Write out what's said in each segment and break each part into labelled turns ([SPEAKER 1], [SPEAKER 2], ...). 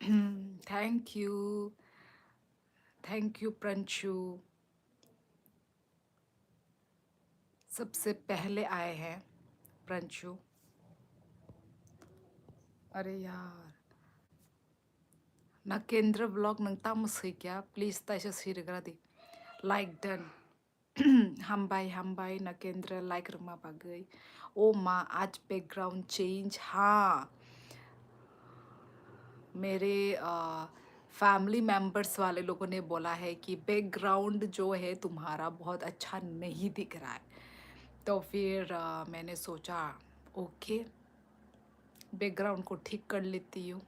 [SPEAKER 1] Thank you प्रंशु। सबसे पहले आए हैं प्रंशु। अरे यार, नाकेंद्र ब्लॉग नंता मुझसे क्या प्लीज ताइसे सिरगरा दी लाइक डन। हामबाय नाकेंद्र लाइक रमा बागै। ओ माँ आज बैकग्राउंड चेंज। हाँ, मेरे फैमिली मेंबर्स वाले लोगों ने बोला है कि बैकग्राउंड जो है तुम्हारा बहुत अच्छा नहीं दिख रहा है। तो फिर मैंने सोचा ओके, बैकग्राउंड को ठीक कर लेती हूँ।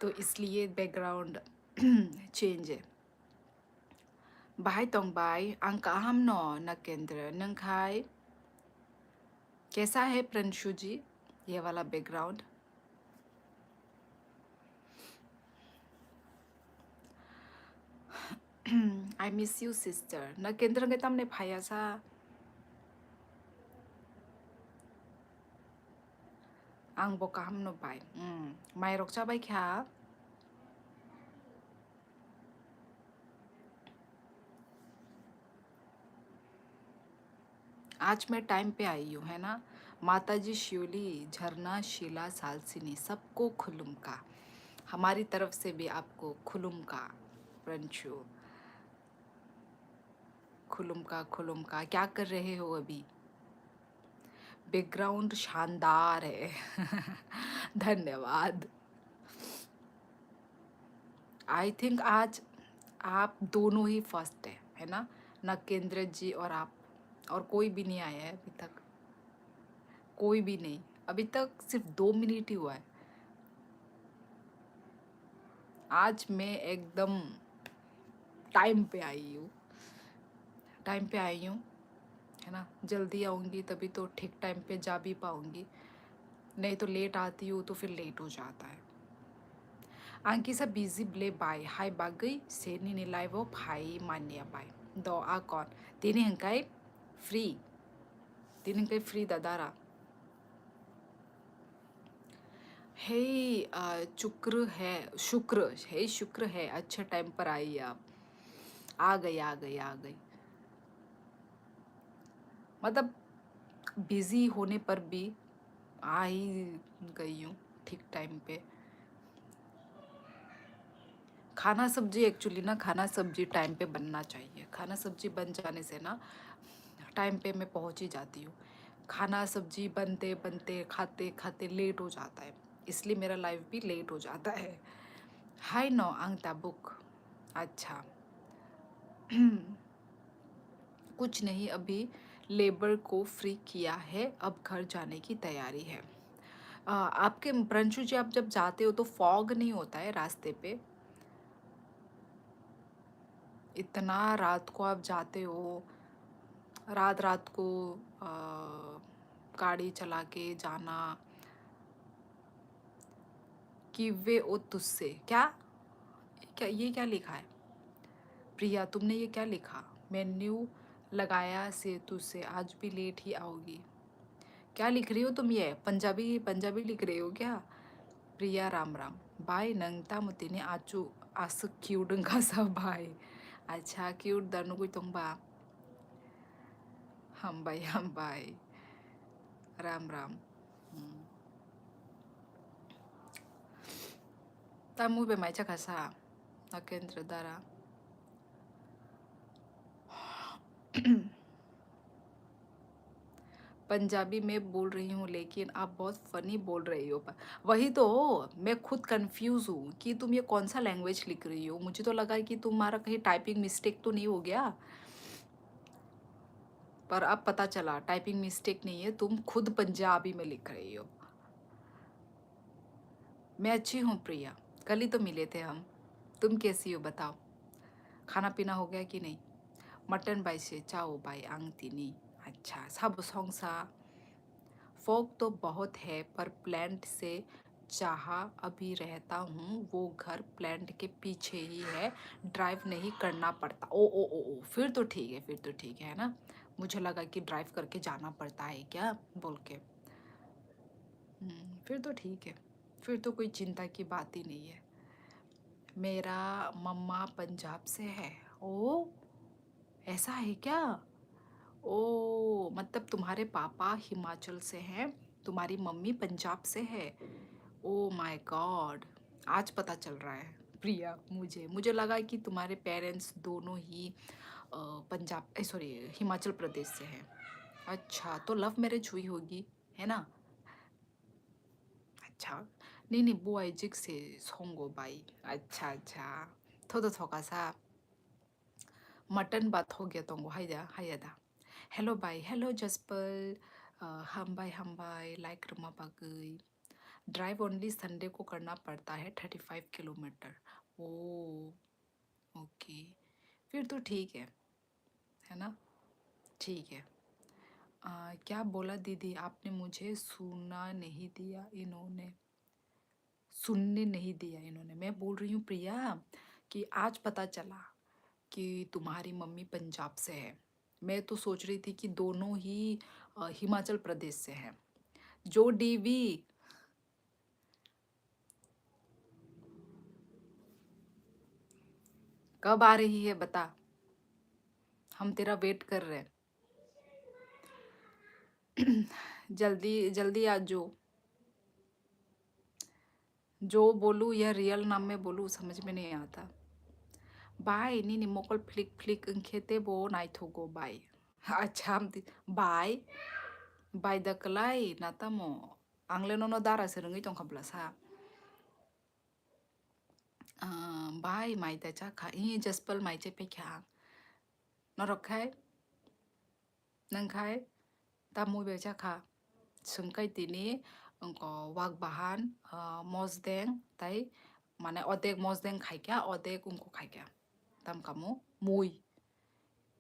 [SPEAKER 1] तो इसलिए बैकग्राउंड चेंज है। बाय तोंग बाय अंका हम नो नकेंद्र नंखाई। कैसा है प्रंशु जी ये वाला background? I miss you sister. नकेंद्र के तमने भाया सा आं बका हम नो बाय। माय रक्षा बाय क्या? आज मैं टाइम पे आई हूँ, है ना। माताजी शिवली, झरना, शीला, सालसिनी सबको खुलुम का। हमारी तरफ से भी आपको खुलुम का प्रंशु। खुलुम का क्या कर रहे हो अभी? बैकग्राउंड शानदार है। धन्यवाद। आई थिंक आज आप दोनों ही फर्स्ट है ना। नकेंद्र जी और आप, और कोई भी नहीं आया है अभी तक। कोई भी नहीं, अभी तक सिर्फ 2 मिनट ही हुआ है। आज मैं एकदम टाइम पे आई हूँ। टाइम पे आई हूँ, है ना। जल्दी आऊँगी तभी तो ठीक टाइम पे जा भी पाऊँगी, नहीं तो लेट आती हूँ तो फिर लेट हो जाता है। आंकी सा बिजी ब्ले बाय हाय बागई सेनी नि लाइव भाई मान्या बाय दो आ कौन तीनी हंकाई फ्री। तीनी हंकाई फ्री दादारा। हे शुक्र है। अच्छा टाइम पर आई आप। आ गई। मतलब बिजी होने पर भी आ ही गई हूँ ठीक टाइम पे। खाना सब्जी एक्चुअली ना, खाना सब्जी टाइम पे बनना चाहिए। खाना सब्जी बन जाने से ना टाइम पे मैं पहुंच ही जाती हूँ। खाना सब्जी बनते बनते खाते खाते लेट हो जाता है, इसलिए मेरा लाइफ भी लेट हो जाता है। हाय नो अंगता बुक। अच्छा, कुछ नहीं, अभी लेबर को फ्री किया है, अब घर जाने की तैयारी है। आपके प्रंशु जी, आप जब जाते हो तो फॉग नहीं होता है रास्ते पे? इतना रात को आप जाते हो, रात रात को गाड़ी चला के जाना। कि वे ओ तुझसे क्या, ये क्या लिखा है? प्रिया तुमने ये क्या लिखा? मेन्यू लगाया से तुझसे आज भी लेट ही आओगी। क्या लिख रही हो तुम? ये पंजाबी पंजाबी लिख रही हो क्या? प्रिया राम राम बाय नंगता मुतीने आचू आस क्यूट सा बाय। अच्छा क्यूट दरनु कोई तुम बा। हम बाय राम राम। तामु बे माइचा खासा नकेंद्र दारा। पंजाबी में बोल रही हूँ लेकिन आप बहुत फनी बोल रही हो। वही तो, मैं खुद कंफ्यूज हूँ कि तुम ये कौन सा लैंग्वेज लिख रही हो। मुझे तो लगा कि तुम्हारा कहीं टाइपिंग मिस्टेक तो नहीं हो गया, पर अब पता चला टाइपिंग मिस्टेक नहीं है, तुम खुद पंजाबी में लिख रही हो। मैं अच्छी हूँ प्रिया, कल ही तो मिले थे हम। तुम कैसी हो बताओ? खाना पीना हो गया कि नहीं? मटन बाई से चाओ बाई आंग तीनी। अच्छा सब सोंगसा। फॉग तो बहुत है पर प्लांट से जहाँ अभी रहता हूँ वो घर प्लांट के पीछे ही है, ड्राइव नहीं करना पड़ता। ओ फिर तो ठीक है, फिर तो ठीक है ना। मुझे लगा कि ड्राइव करके जाना पड़ता है क्या बोल के। फिर तो ठीक है, फिर तो कोई चिंता की बात ही नहीं है। मेरा मम्मा पंजाब से है। ओ, ऐसा है क्या? ओ, मतलब तुम्हारे पापा हिमाचल से हैं, तुम्हारी मम्मी पंजाब से है। ओ माय गॉड, आज पता चल रहा है प्रिया। मुझे मुझे लगा कि तुम्हारे पेरेंट्स दोनों ही पंजाब, सॉरी, हिमाचल प्रदेश से हैं। अच्छा, तो लव मैरिज हुई होगी, है ना? अच्छा, नहीं नहीं, वो आइजिक से सोंगो बाई। अच्छा अच्छा, थोड़ा थोड़ा सा मटन बात हो गया तुमको, हायदा। हेलो बाई, हेलो जसपल, हामबाई हामबाई, लाइक रमा बागई। ड्राइव ओनली संडे को करना पड़ता है 35 किलोमीटर। ओ, ओके, फिर तो ठीक है ना? ठीक है। क्या बोला दीदी आपने? मुझे सुनने नहीं दिया इन्होंने। मैं बोल रही हूँ प्रिया कि आज पता चला कि तुम्हारी मम्मी पंजाब से है। मैं तो सोच रही थी कि दोनों ही हिमाचल प्रदेश से हैं। जो डीवी, कब आ रही है बता, हम तेरा वेट कर रहे हैं। जल्दी जल्दी आ। जो बोलूँ या रियल नाम में बोलूँ समझ में नहीं आता। बाय नी मोकल फ्लिक फ्लिक खेते बो नाइथोगो बाय। अच्छा, बाय बाय दकलाई नातामो आंले नो दारा से रंगी तंखाब्ला सा। बाय माइदा चाखा इ जसपल माइचे पेख्या नरखाय नंखाय तामु बेचाखा sungkai tini engko wak bahan mosdeng tai माने odek mosdeng खाइक्या odek उनको खाइक्या तम कामो मुई।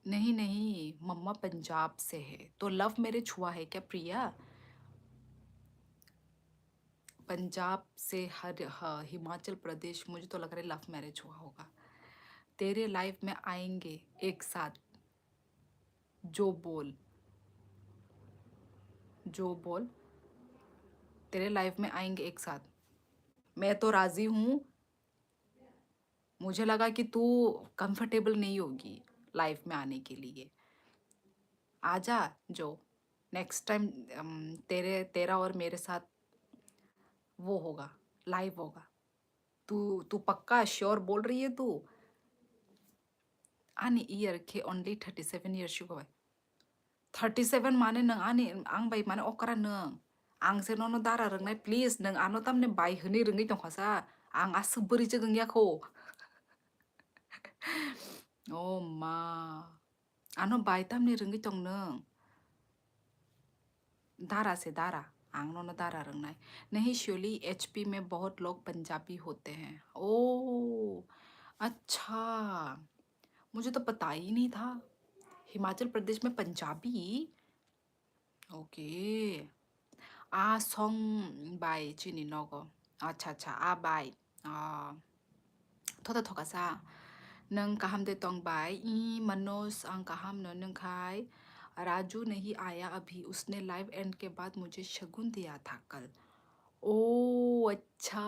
[SPEAKER 1] नहीं नहीं, मम्मा पंजाब से है तो लव मैरिज हुआ है क्या प्रिया? पंजाब से हिमाचल प्रदेश, मुझे तो लग रहा है लव मैरिज हुआ होगा। तेरे लाइफ में आएंगे एक साथ। जो बोल, जो बोल, तेरे लाइफ में आएंगे एक साथ। मैं तो राजी हूँ। मुझे लगा कि तू कंफर्टेबल नहीं होगी लाइफ में आने के लिए। आजा। जो नेक्स्ट टाइम तेरे तेरा और मेरे साथ वो होगा, लाइव होगा। तू तू पक्का श्योर बोल रही है तू? आनी ईयर के ओनली 37 years शुगो 37 माने नों आनी आं बाय माने अकरा नों आं से नो दारा रोंनाय प्लिज नों आनो तामने बाय होनी रोङै दंखासा आं आसो बोरै जोगों याखौ। ओ मा आनो बाय तामने रोङै दं नों दारा से दारा आंनो न दारा रंगनाय नहीं। श्योरली एचपी में बहुत लोग पंजाबी होते हैं। ओ अच्छा, मुझे तो पता ही नहीं था हिमाचल प्रदेश में Punjabi. Okay. Uh song by चिनी नोगो। अच्छा अच्छा, आ बाय आ थोड़ा थोड़ा सा नंग कहम दे तोंग बाय ई मनोज आंग कहम न नंखाय राजू नहीं आया अभी, उसने लाइव एंड के बाद मुझे शगुन दिया था कल। ओ अच्छा,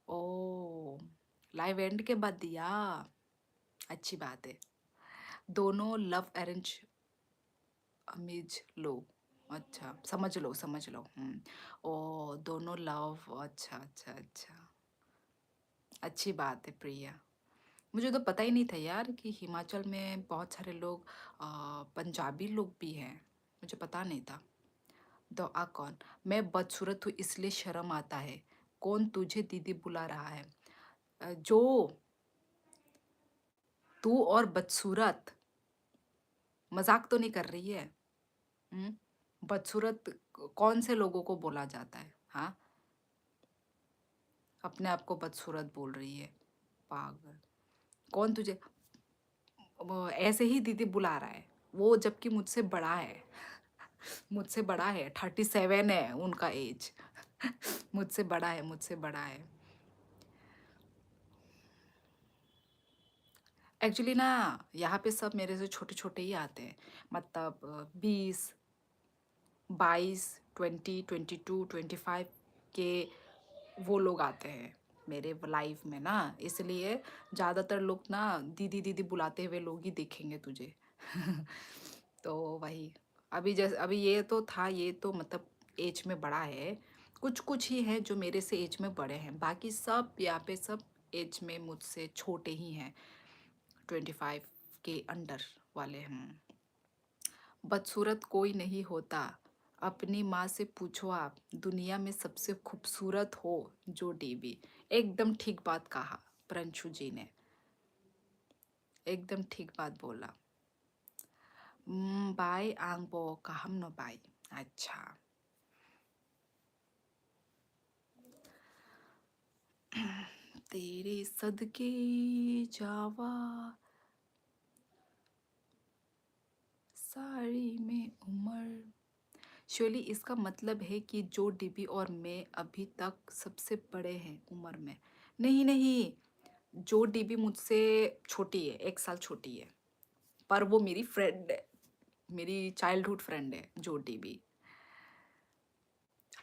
[SPEAKER 1] ओ लाइव एंड के बाद दिया, अच्छी बात है। दोनों लव अरेंज अमीज लो, अच्छा समझ लो समझ लो। ओ दोनों लव, अच्छा अच्छा अच्छा, अच्छी बात है प्रिया। मुझे तो पता ही नहीं था यार कि हिमाचल में बहुत सारे लोग पंजाबी लोग भी हैं। मुझे पता नहीं था। तो आ कौन? मैं बदसूरत हूँ इसलिए शर्म आता है। कौन तुझे दीदी बुला रहा है? जो तू और बदसूरत, मजाक तो नहीं कर रही है? हम्म, बदसूरत कौन से लोगों को बोला जाता है? हाँ, अपने आप को बदसूरत बोल रही है, पागल। कौन तुझे वो ऐसे ही दीदी बुला रहा है? वो जबकि मुझसे बड़ा है। मुझसे बड़ा है, 37 है उनका एज। मुझसे बड़ा है, मुझसे बड़ा है। एक्चुअली ना, यहाँ पे सब मेरे से छोटे छोटे ही आते हैं। मतलब 20, 22, 22, 25 के वो लोग आते हैं मेरे लाइफ में ना, इसलिए ज़्यादातर लोग ना दीदी दीदी बुलाते हुए लोग ही देखेंगे तुझे। तो वही, अभी जैसे अभी ये तो था, ये तो मतलब एज में बड़ा है। कुछ कुछ ही है जो मेरे से एज में बड़े हैं, बाकी सब यहाँ पे सब एज में मुझसे छोटे ही हैं, 25 के अंडर वाले हैं। बदसूरत कोई नहीं होता, अपनी माँ से पूछो आप, दुनिया में सबसे खूबसूरत हो जो डीबी। एकदम ठीक बात कहा प्रणशु जी ने, एकदम ठीक बात बोला। बाय आंगबो कहम नो बाय। अच्छा। तेरे सदके जावा साड़ी में उमर। श्योरली इसका मतलब है कि जो डीबी और मैं अभी तक सबसे बड़े हैं उम्र में। नहीं नहीं, जो डीबी मुझसे छोटी है, 1 साल छोटी है, पर वो मेरी फ्रेंड है, मेरी चाइल्डहुड फ्रेंड है जो डीबी।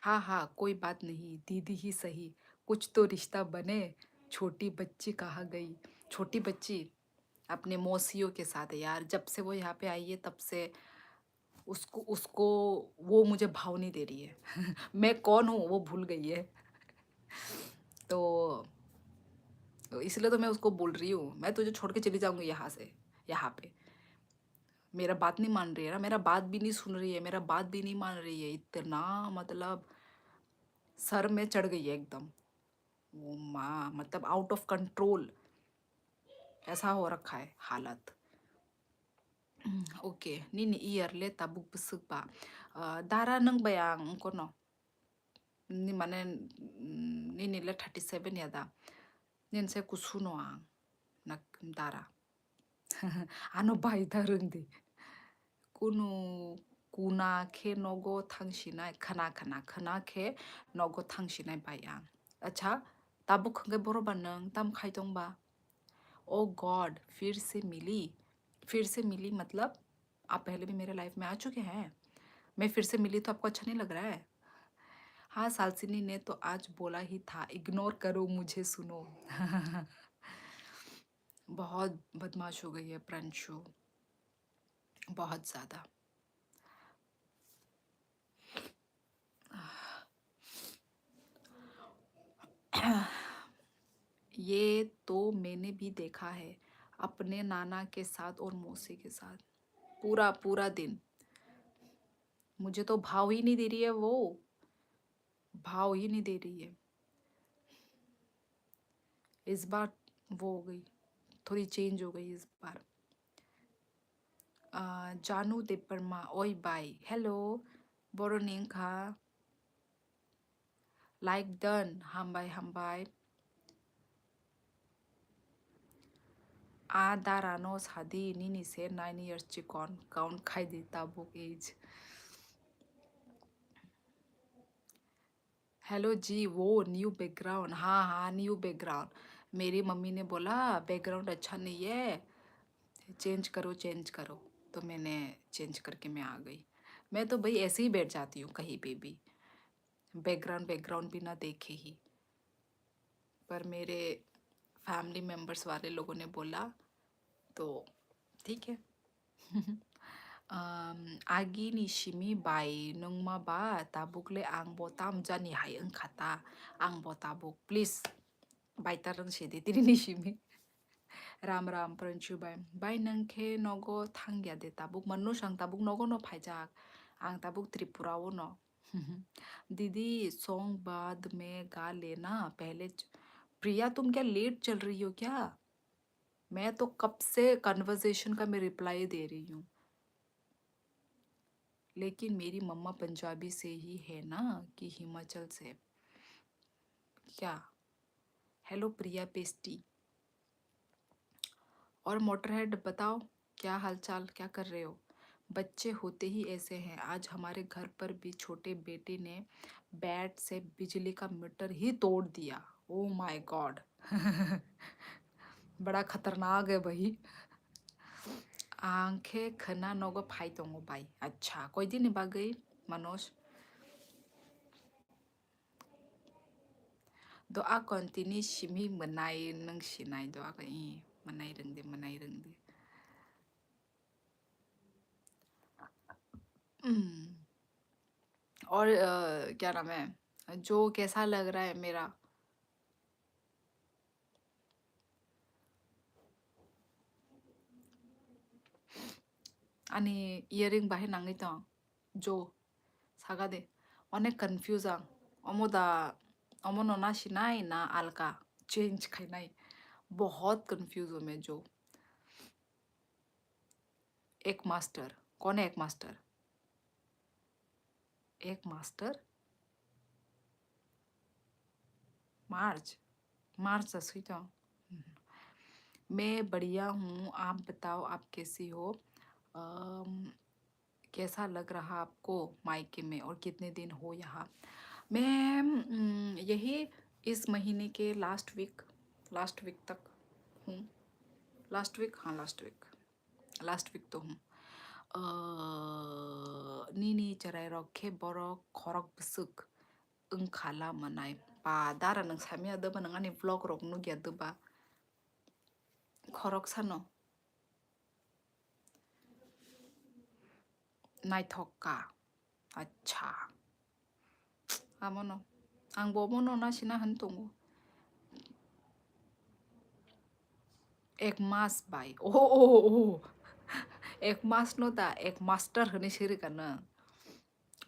[SPEAKER 1] हाँ हाँ, कोई बात नहीं, दीदी ही सही, कुछ तो रिश्ता बने। छोटी बच्ची कहाँ गई? छोटी बच्ची अपने मौसियों के साथ है यार, जब से वो यहाँ पे आई है तब से उसको उसको वो मुझे भाव नहीं दे रही है। मैं कौन हूँ वो भूल गई है। तो इसलिए तो मैं उसको बोल रही हूँ, मैं तुझे छोड़ के चली जाऊंगी यहाँ से, यहाँ पे। मेरा बात नहीं मान रही है ना, मेरा बात भी नहीं सुन रही है, मेरा बात भी नहीं मान रही है, इतना मतलब सर में चढ़ गई है एकदम। वो माँ मतलब आउट ऑफ कंट्रोल ऐसा हो रखा है हालत। ओके निनी iyarle tabuk besuk ba dara nang bayang kono ni mane nini le 37 ya da nin se kusuno ang nak dara ano bai darung di kuno kuna ke nogo thangsinai khana khana khana ke nogo thangsinai bayang अच्छा Tabuk खंगे बरोबर नंग तम खाई दंग बा ओ God फिर से मिली मतलब आप पहले भी मेरे लाइफ में आ चुके हैं, मैं फिर से मिली तो आपको अच्छा नहीं लग रहा है? हाँ सालसिनी ने तो आज बोला ही था, इग्नोर करो मुझे सुनो। बहुत बदमाश हो गई है प्रणशु, बहुत ज़्यादा। ये तो मैंने भी देखा है अपने नाना के साथ और मौसी के साथ, पूरा पूरा दिन। मुझे तो भाव ही नहीं दे रही है वो, भाव ही नहीं दे रही है। इस बार वो हो गई, थोड़ी चेंज हो गई इस बार। जानू देपरमा ओई बाय हेलो बोरोनिंग खा लाइक डन हामबाय हामबाय आ दारानो सादी निनी से 9 years चिकन काउंट खाई देता बुक एज। हेलो जी, वो न्यू बैकग्राउंड, हाँ हाँ न्यू बैकग्राउंड। मेरी मम्मी ने बोला बैकग्राउंड अच्छा नहीं है, चेंज करो चेंज करो, तो मैंने चेंज करके मैं आ गई। मैं तो भाई ऐसे ही बैठ जाती हूँ कहीं पे भी, बैकग्राउंड बैकग्राउंड बिना देखे ही। पर मेरे फैमिली मेंबर्स वाले लोगों ने बोला तो ठीक है। आगी निशिमी बाई नंगमा बा ताबुकले आंग बोताम जानी हाय खाता आंग बोताबुक प्लीज बाइता रंग से दे तेरी निशिमी राम राम परंचु बाय बाय नंखे नगो थांगिया दे ताबुक मन्नु संग ताबुक नगो न फाइजाक आंग ताबुक त्रिपुरा वो न। दीदी सॉन्ग बाद में गा लेना पहले प्रिया तुम क्या लेट चल रही हो क्या? मैं तो कब से कन्वर्सेशन का मैं रिप्लाई दे रही हूँ, लेकिन मेरी मम्मा पंजाबी से ही है ना कि हिमाचल से क्या? हेलो प्रिया पेस्टी और मोटरहेड बताओ, क्या हालचाल, क्या कर रहे हो? बच्चे होते ही ऐसे हैं, आज हमारे घर पर भी छोटे बेटे ने बैट से बिजली का मीटर ही तोड़ दिया। ओ माय गॉड। बड़ा खतरनाक है भाई। आंखें खना नोगो फाई दोंगो बाई। अच्छा कोई दिन Bagai Manoj Doa kontini shimi menai neng shinai doa ka i menai rengde menai rengde. Hmm. और क्या नाम है जो कैसा लग रहा है मेरा 아니 이어링 바해 낭이다 जो 사가데 어네 confusing 어모다 어머नो ना शिनाई ना अलका चेंज खाई बहुत कंफ्यूज हूँ मैं जो एक मास्टर कौन है एक मास्टर एक मास्टर मार्च मार्च सही तो मैं बढ़िया हूँ आप बताओ आप कैसी हो अम, कैसा लग रहा आपको मायके में और कितने दिन हो यहाँ मैं यही इस महीने के लास्ट वीक तक हूँ लास्ट वीक तो हूँ 니니 저래 이렇게 버럭 거럭 부쓱 응칼라 마나이 바 다라는 사미야 드바는 아니 블로그 록누기야 드바 거럭 사노 나이 덕가 아차 아모노 앙보모노 나시나 한동고 एक मास बाई ओ एक मास नो दा एक मास्टर होने सिरि काना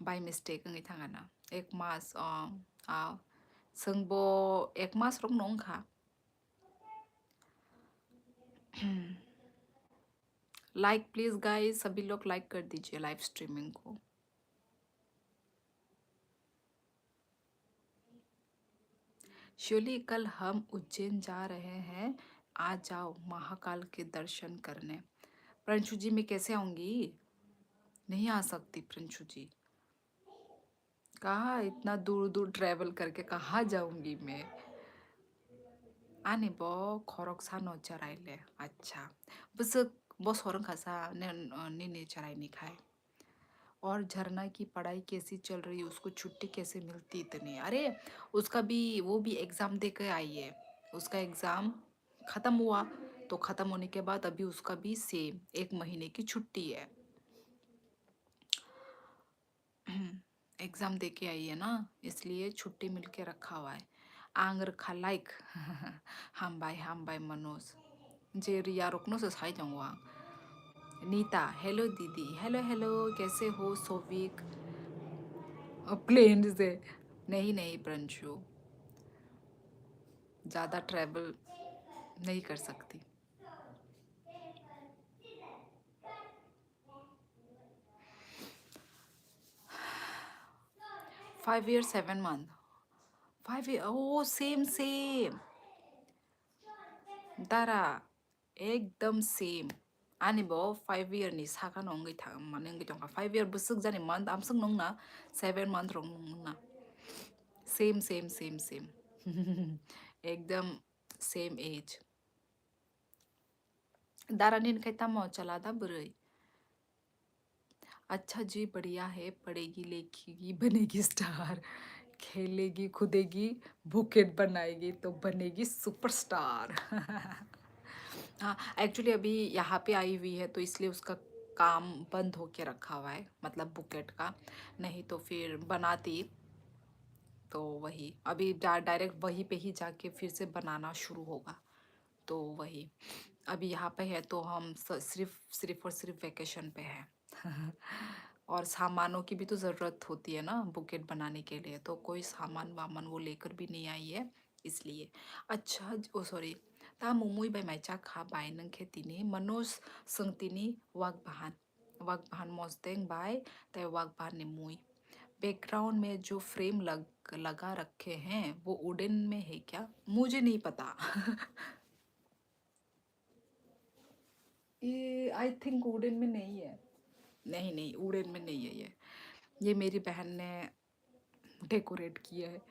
[SPEAKER 1] बाय मिस्टेक नgai थांगाना एक मास आ जोंबो एक मास रं नंखा लाइक प्लीज गाइस सभी लोग लाइक कर दीजिए लाइव स्ट्रीमिंग को श्योली कल हम उज्जैन जा रहे हैं आ जाओ महाकाल के दर्शन करने प्रणशु जी मैं कैसे आऊंगी नहीं आ सकती प्रणशु जी कहाँ इतना दूर दूर ट्रैवल करके कहाँ जाऊंगी मैं 아니 뭐 거럭사노 चराइले अच्छा बस बस औरंग खासा ने ने चराई नहीं खाए और झरना की पढ़ाई कैसी चल रही है उसको छुट्टी कैसे मिलती इतनी अरे उसका भी वो भी एग्जाम दे के आई है उसका एग्जाम खत्म हुआ तो खत्म होने के बाद अभी उसका भी सेम एक महीने की छुट्टी है एग्जाम दे के आई है ना इसलिए छुट्टी मिल के रखा हुआ है आंगर खा लाइक हम बाय मनोज जे रिया रुकनो से साई जाऊंगा नीता हेलो दीदी हेलो हेलो कैसे हो सोविक प्लेन से नहीं नहीं प्रंशु ज़्यादा ट्रैवल नहीं कर सकती 5 years 7 month 5 year oh same same Dara एकदम सेम आनी बो 5 year नि साका नंगै था माने नंगै दंगा 5 year बुसुक जानि month आमसुक नंगना 7 month रंग नंगना सेम सेम सेम सेम एकदम सेम एज दारा निन कहता मो चला दा बुरई अच्छा जी बढ़िया है पढ़ेगी लिखेगी बनेगी स्टार खेलेगी कूदेगी बुकेट बनाएगी तो बनेगी सुपरस्टार हाँ एक्चुअली अभी यहाँ पे आई हुई है तो इसलिए उसका काम बंद होके रखा हुआ है मतलब बुकेट का नहीं तो फिर बनाती तो वही अभी डायरेक्ट वहीं पे ही जाके फिर से बनाना शुरू होगा तो वही अभी यहाँ पे है तो हम सिर्फ और सिर्फ वेकेशन पे है और सामानों की भी तो ज़रूरत होती है ना बुकेट बनाने के लिए तो कोई सामान वामान वो लेकर भी नहीं आई है इसलिए अच्छा ओ सॉरी ता मुमुई बाय माइचा खा बाय नंग खेतीनी मनोज संगतीनी वाक बहान मोस्तेंग बाय तय वाक बहान ने मुई बैकग्राउंड में जो फ्रेम लगा रखे हैं वो वुडन में है क्या मुझे नहीं पता ये आई थिंक वुडन में नहीं है नहीं नहीं वुडन में नहीं है ये मेरी बहन ने डेकोरेट किया है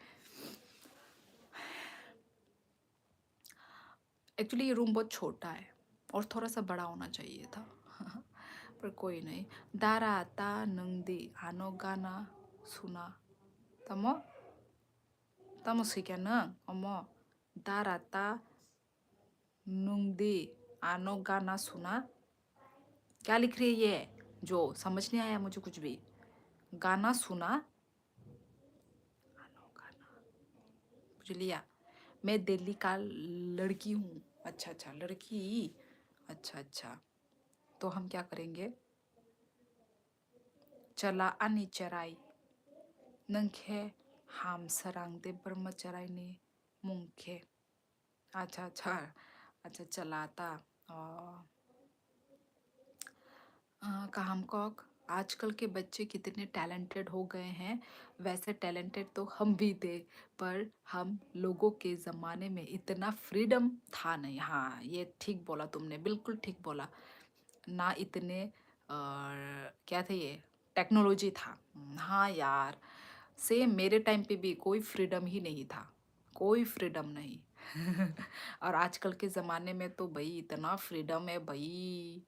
[SPEAKER 1] एक्चुअली ये रूम बहुत छोटा है और थोड़ा सा बड़ा होना चाहिए था पर कोई नहीं दारा ता नंदी आनो गाना सुना तमो Tamusiken omo darata nungdi आनो गाना सुना। क्या लिख रही है ये? जो समझ नहीं आया मुझे कुछ भी। गाना सुना। आनो गाना मुझे लिया। मैं दिल्ली का लड़की हूँ। अच्छा अच्छा लड़की। अच्छा अच्छा। तो हम क्या करेंगे? चला आनी चराई नंखे हम सरांगदे ब्रह्मचरायनी मुंखे। अच्छा अच्छा। अच्छा चलाता। काम कॉक आजकल के बच्चे कितने टैलेंटेड हो गए हैं। वैसे टैलेंटेड तो हम भी थे, पर हम लोगों के ज़माने में इतना फ्रीडम था नहीं। हाँ ये ठीक बोला तुमने, बिल्कुल ठीक बोला। ना इतने क्या थे ये, टेक्नोलॉजी था। हाँ यार, सेम मेरे टाइम पे भी कोई फ्रीडम ही नहीं था, कोई फ्रीडम नहीं। और आजकल के ज़माने में तो भाई इतना फ्रीडम है भाई,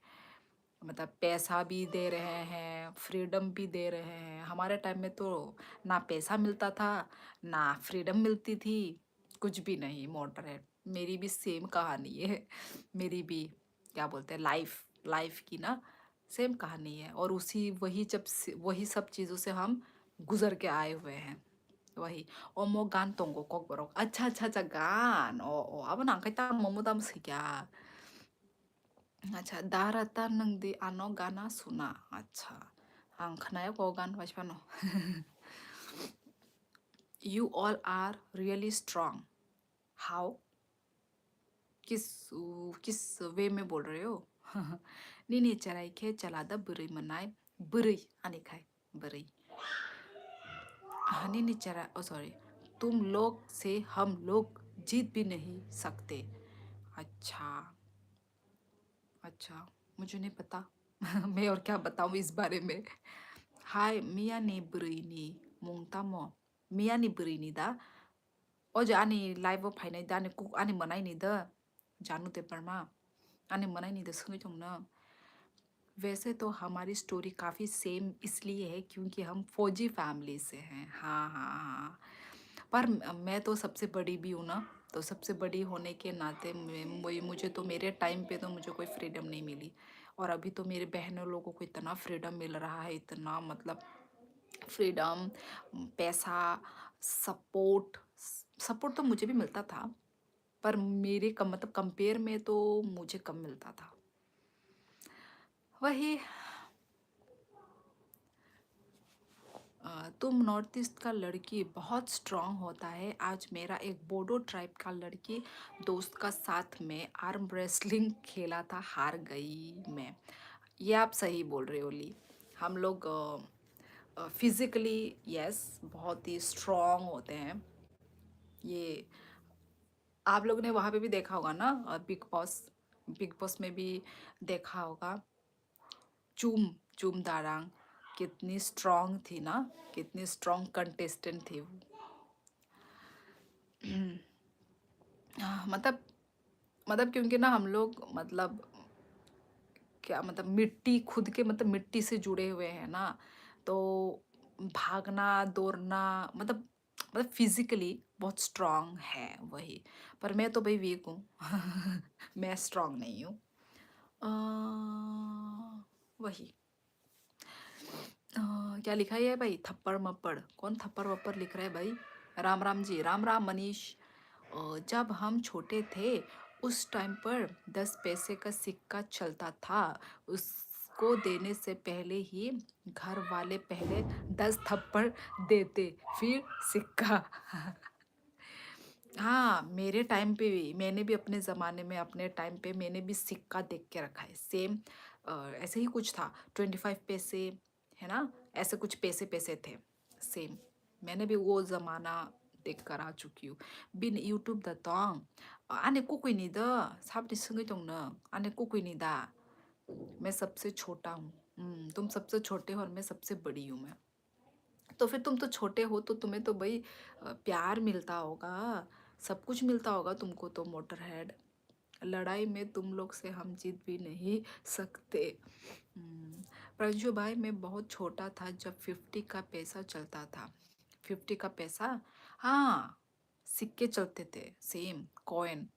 [SPEAKER 1] मतलब पैसा भी दे रहे हैं, फ्रीडम भी दे रहे हैं। हमारे टाइम में तो ना पैसा मिलता था, ना फ्रीडम मिलती थी, कुछ भी नहीं। मोटर है, मेरी भी सेम कहानी है। मेरी भी क्या बोलते हैं, लाइफ लाइफ की ना सेम कहानी है। और उसी वही सब चीज़ों से हम गुजर के आए हुए हैं। वही ओमो गान तोंगो कok borok। अच्छा अच्छा अच्छा गान ओ अब ना कहता मोमो दाम क्या। अच्छा दारता नंदी आनो गाना सुना। अच्छा आं खोनाया को गान वाइसपानो। You all are really strong. How? किस किस वे में बोल रहे हो? नीनी चराई के चलादा बुरई मनाए बुरई आने खाए बुरई। नीनी चरा ओ सॉरी, तुम लोग से हम लोग जीत भी नहीं सकते। अच्छा अच्छा, मुझे नहीं पता। मैं और क्या बताऊँ इस बारे में। हाय मिया ने बुरईनी मुंगतामो मिया ने बुरईनी दा अज आनी लाइव फाइनाय दा आनी कुक आनी मनाय नि द जानू ते परमा आनी मनाय नि द संगै दं न। वैसे तो हमारी स्टोरी काफ़ी सेम इसलिए है क्योंकि हम फौजी फैमिली से हैं। हाँ हाँ हाँ, पर मैं तो सबसे बड़ी भी हूँ ना, तो सबसे बड़ी होने के नाते मुझे तो मेरे टाइम पे तो मुझे कोई फ्रीडम नहीं मिली। और अभी तो मेरे बहनों लोगों को इतना फ्रीडम मिल रहा है, इतना मतलब फ्रीडम, पैसा, सपोर्ट। सपोर्ट तो मुझे भी मिलता था, पर मेरे कम मतलब कंपेयर में तो मुझे कम मिलता था। वही तुम नॉर्थ ईस्ट का लड़की बहुत स्ट्रांग होता है। आज मेरा एक बोडो ट्राइब का लड़की दोस्त का साथ में आर्म रेसलिंग खेला था, हार गई मैं। ये आप सही बोल रहे हो ली। हम लोग फिजिकली यस बहुत ही स्ट्रांग होते हैं। ये आप लोग ने वहाँ पे भी देखा होगा ना, बिग बॉस में भी देखा होगा। चूम चूम दारांग कितनी स्ट्रांग थी ना, कितनी स्ट्रांग कंटेस्टेंट थी वो। मतलब क्योंकि ना हम लोग मतलब क्या मतलब मिट्टी खुद के मतलब मिट्टी से जुड़े हुए हैं ना, तो भागना दौड़ना मतलब फिजिकली बहुत स्ट्रांग है वही। पर मैं तो भाई वीक हूँ। मैं स्ट्रांग नहीं हूँ। वही क्या लिखा है भाई, थप्पड़ मप्पड़ कौन थप्पड़ वप्पड़ लिख रहा है भाई। राम राम जी, राम राम मनीष। जब हम छोटे थे उस टाइम पर 10 पैसे का सिक्का चलता था। उसको देने से पहले ही घर वाले पहले 10 थप्पड़ देते, फिर सिक्का। हाँ मेरे टाइम पे भी, मैंने भी अपने ज़माने में अपने टाइम पे मैंने भी सिक्का देख के रखा है सेम। ऐसे ही कुछ था, 25 पैसे है ना, ऐसे कुछ पैसे पैसे थे सेम। मैंने भी वो ज़माना देख कर आ चुकी हूँ। बिन यूट्यूब द तोंग आने कुकुई नी द साबनि संगे दंग न आने कुकुई नी दा। मैं सबसे छोटा हूँ। तुम सबसे छोटे हो और मैं सबसे बड़ी हूँ मैं। तो फिर तुम तो छोटे हो तो तुम्हें तो भाई प्यार मिलता होगा, सब कुछ मिलता होगा तुमको तो मोटर हेड। लड़ाई में तुम लोग से हम जीत भी नहीं सकते। प्रंजू भाई मैं बहुत छोटा था जब 50 का पैसा चलता था। 50 का पैसा, हाँ सिक्के चलते थे, सेम कॉइन,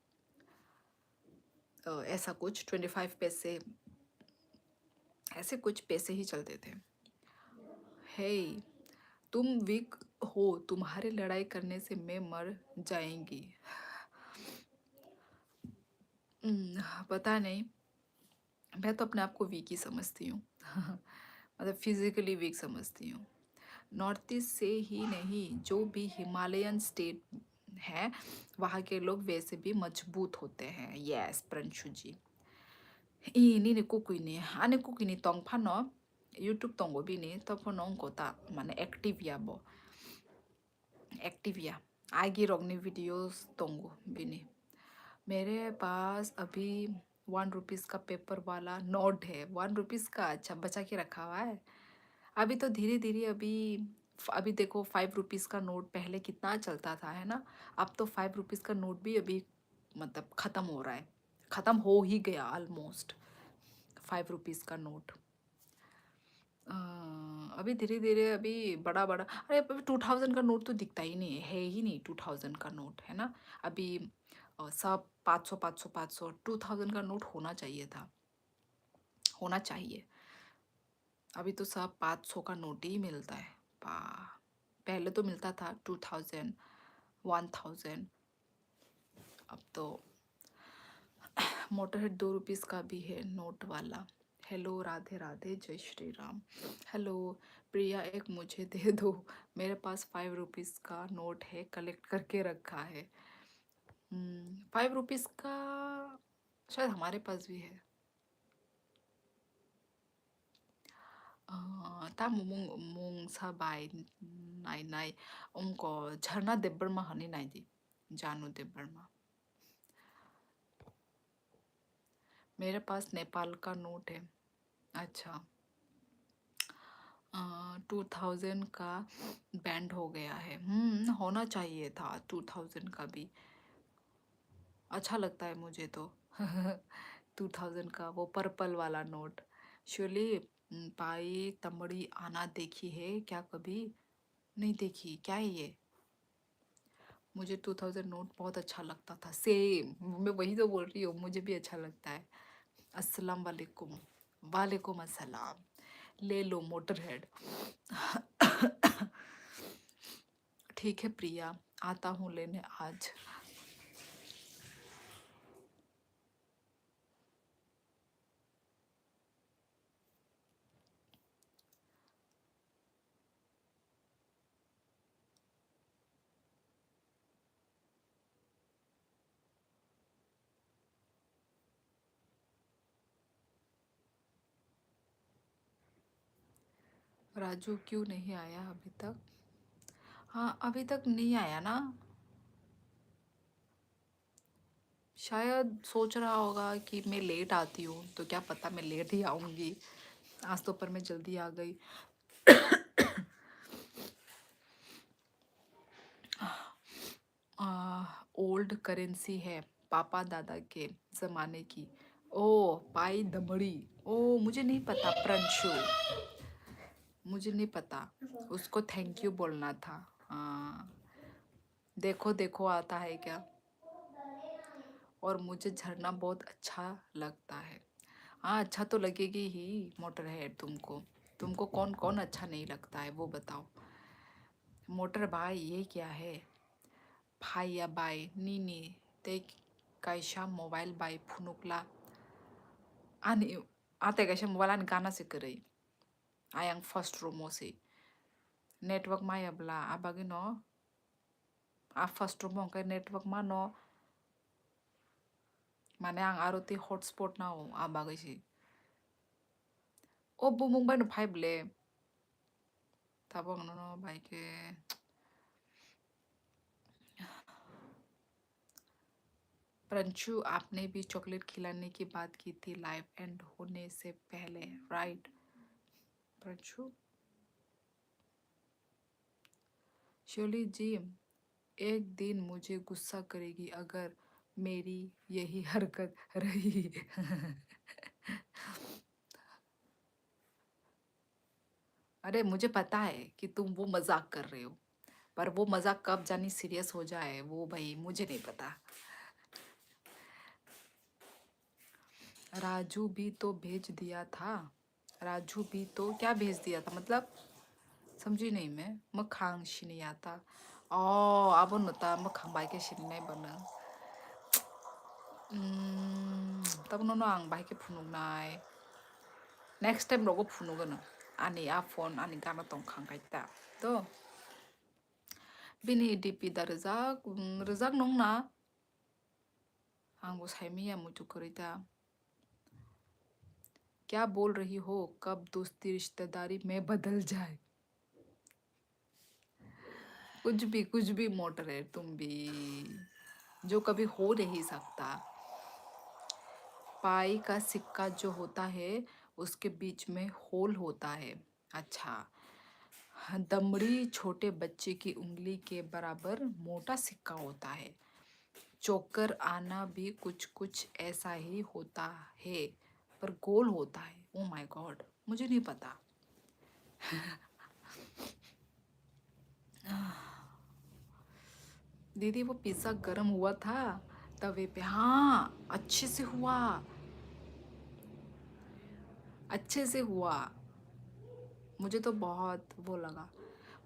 [SPEAKER 1] ऐसा कुछ 25 पैसे, ऐसे कुछ पैसे ही चलते थे। हे, तुम वीक हो, तुम्हारी लड़ाई करने से मैं मर जाएंगी। पता नहीं, मैं तो अपने आप को वीक ही समझती हूँ। मतलब फिजिकली वीक समझती हूँ। नॉर्थ ईस्ट से ही नहीं, जो भी हिमालयन स्टेट है वहाँ के लोग वैसे भी मजबूत होते हैं। यस प्रंशु जी। ini kuku ini ane kuku ini tong pano YouTube tong gobi ni तो पनो कोता माने एक्टिव या बो एक्टिव या आगे रोगनी वीडियोस तोंगो बिनी। मेरे पास अभी 1 रुपीज़ का पेपर वाला नोट है, 1 रुपीज़ का, अच्छा बचा के रखा हुआ है। अभी तो धीरे धीरे अभी देखो 5 रुपीज़ का नोट पहले कितना चलता था, है ना। अब तो 5 रुपीज़ का नोट भी अभी मतलब ख़त्म हो रहा है, ख़त्म हो ही गया ऑलमोस्ट 5 रुपीज़ का नोट। अभी धीरे धीरे अभी बड़ा बड़ा, अरे अभी 2000 का नोट तो दिखता ही नहीं है ही नहीं, 2000 का नोट है ना। अभी सब 500 500 500, 2000 का नोट होना चाहिए था, होना चाहिए। अभी तो सब 500 का नोट ही मिलता है। पा पहले तो मिलता था 2000, 1000। अब तो मोटरहेड 2 रुपीज़ का भी है नोट वाला। हेलो राधे राधे, जय श्री राम। हेलो प्रिया, एक मुझे दे दो, मेरे पास 5 रुपीज़ का नोट है, कलेक्ट करके रखा है। 5 रुपीज़ का शायद हमारे पास भी है। ता मुंग मुंग सा बाय नाई नाई उनको झरना देबरमा हनी नाई दी जानू देबरमा। मेरे पास नेपाल का नोट है। अच्छा, 2000 का बैंड हो गया है। होना चाहिए था 2000 का भी, अच्छा लगता है मुझे तो। 2000 का वो पर्पल वाला नोट। श्योरली पाई तमड़ी आना देखी है क्या कभी? नहीं देखी, क्या है ये? मुझे 2000 नोट बहुत अच्छा लगता था, सेम मैं वही तो बोल रही हूँ, मुझे भी अच्छा लगता है। अस्सलाम वालेकुम। वालेकुम अस्सलाम। ले लो मोटर हेड। ठीक है प्रिया, आता हूँ लेने आज। राजू क्यों नहीं आया अभी तक? हाँ अभी तक नहीं आया ना, शायद सोच रहा होगा कि मैं लेट आती हूँ, तो क्या पता मैं लेट ही आऊँगी। आज तो पर मैं जल्दी आ गई। ओल्ड करेंसी है, पापा दादा के ज़माने की। ओ पाई दमड़ी, ओ मुझे नहीं पता प्रंशु, मुझे नहीं पता। उसको थैंक यू बोलना था। हाँ, देखो देखो आता है क्या। और मुझे झरना बहुत अच्छा लगता है। हाँ अच्छा तो लगेगी ही मोटर है तुमको। तुमको कौन कौन अच्छा नहीं लगता है वो बताओ। मोटर भाई ये क्या है? भाई या बाई नीनी ते कैशा मोबाइल बाई फुनुकला ani ate कैशा मोबाइल ani गाना से करई आयांग फर्स्ट रोमो से नेटवर्क मा याबला आबागे न आ फर्स्ट रोमो के नेटवर्क मा न माने आं आरोती हॉटस्पॉट ना हो आबागे से ओ बुमुंग बाय न फाइव ले ताबो न बाई के। प्रंशु आपने भी चॉकलेट खिलाने की बात की थी लाइव एंड होने से पहले, राइट प्रंशु? शोली जी एक दिन मुझे गुस्सा करेगी अगर मेरी यही हरकत रही। अरे मुझे पता है कि तुम वो मजाक कर रहे हो, पर वो मज़ाक कब जानी सीरियस हो जाए वो भाई मुझे नहीं पता। राजू भी तो भेज दिया था। राजू भी तो क्या भेज दिया था मतलब? समझी नहीं मैं। मखांग शिनी आता। अब नता मखांग बाइके शिनी नहीं बना। तब नोनो आंग बाइके फुनुगनाय। Next time लोगो फुनुगन। आनी आ फोन आनी गाना तोंग खांग काइता। तो बिनी डीपी दा रजाक नोंग ना आंगो साइमिया मुझु करिता। क्या बोल रही हो? कब दोस्ती रिश्तेदारी में बदल जाए? कुछ भी मोटर है तुम भी, जो कभी हो नहीं सकता। पाई का सिक्का जो होता है उसके बीच में होल होता है। अच्छा। दमड़ी छोटे बच्चे की उंगली के बराबर मोटा सिक्का होता है। चोकर आना भी कुछ कुछ ऐसा ही होता है, पर गोल होता है। ओ माय गॉड, मुझे नहीं पता। दीदी वो पिज्ज़ा गर्म हुआ था तवे पे? हाँ, अच्छे से हुआ, अच्छे से हुआ। मुझे तो बहुत वो लगा।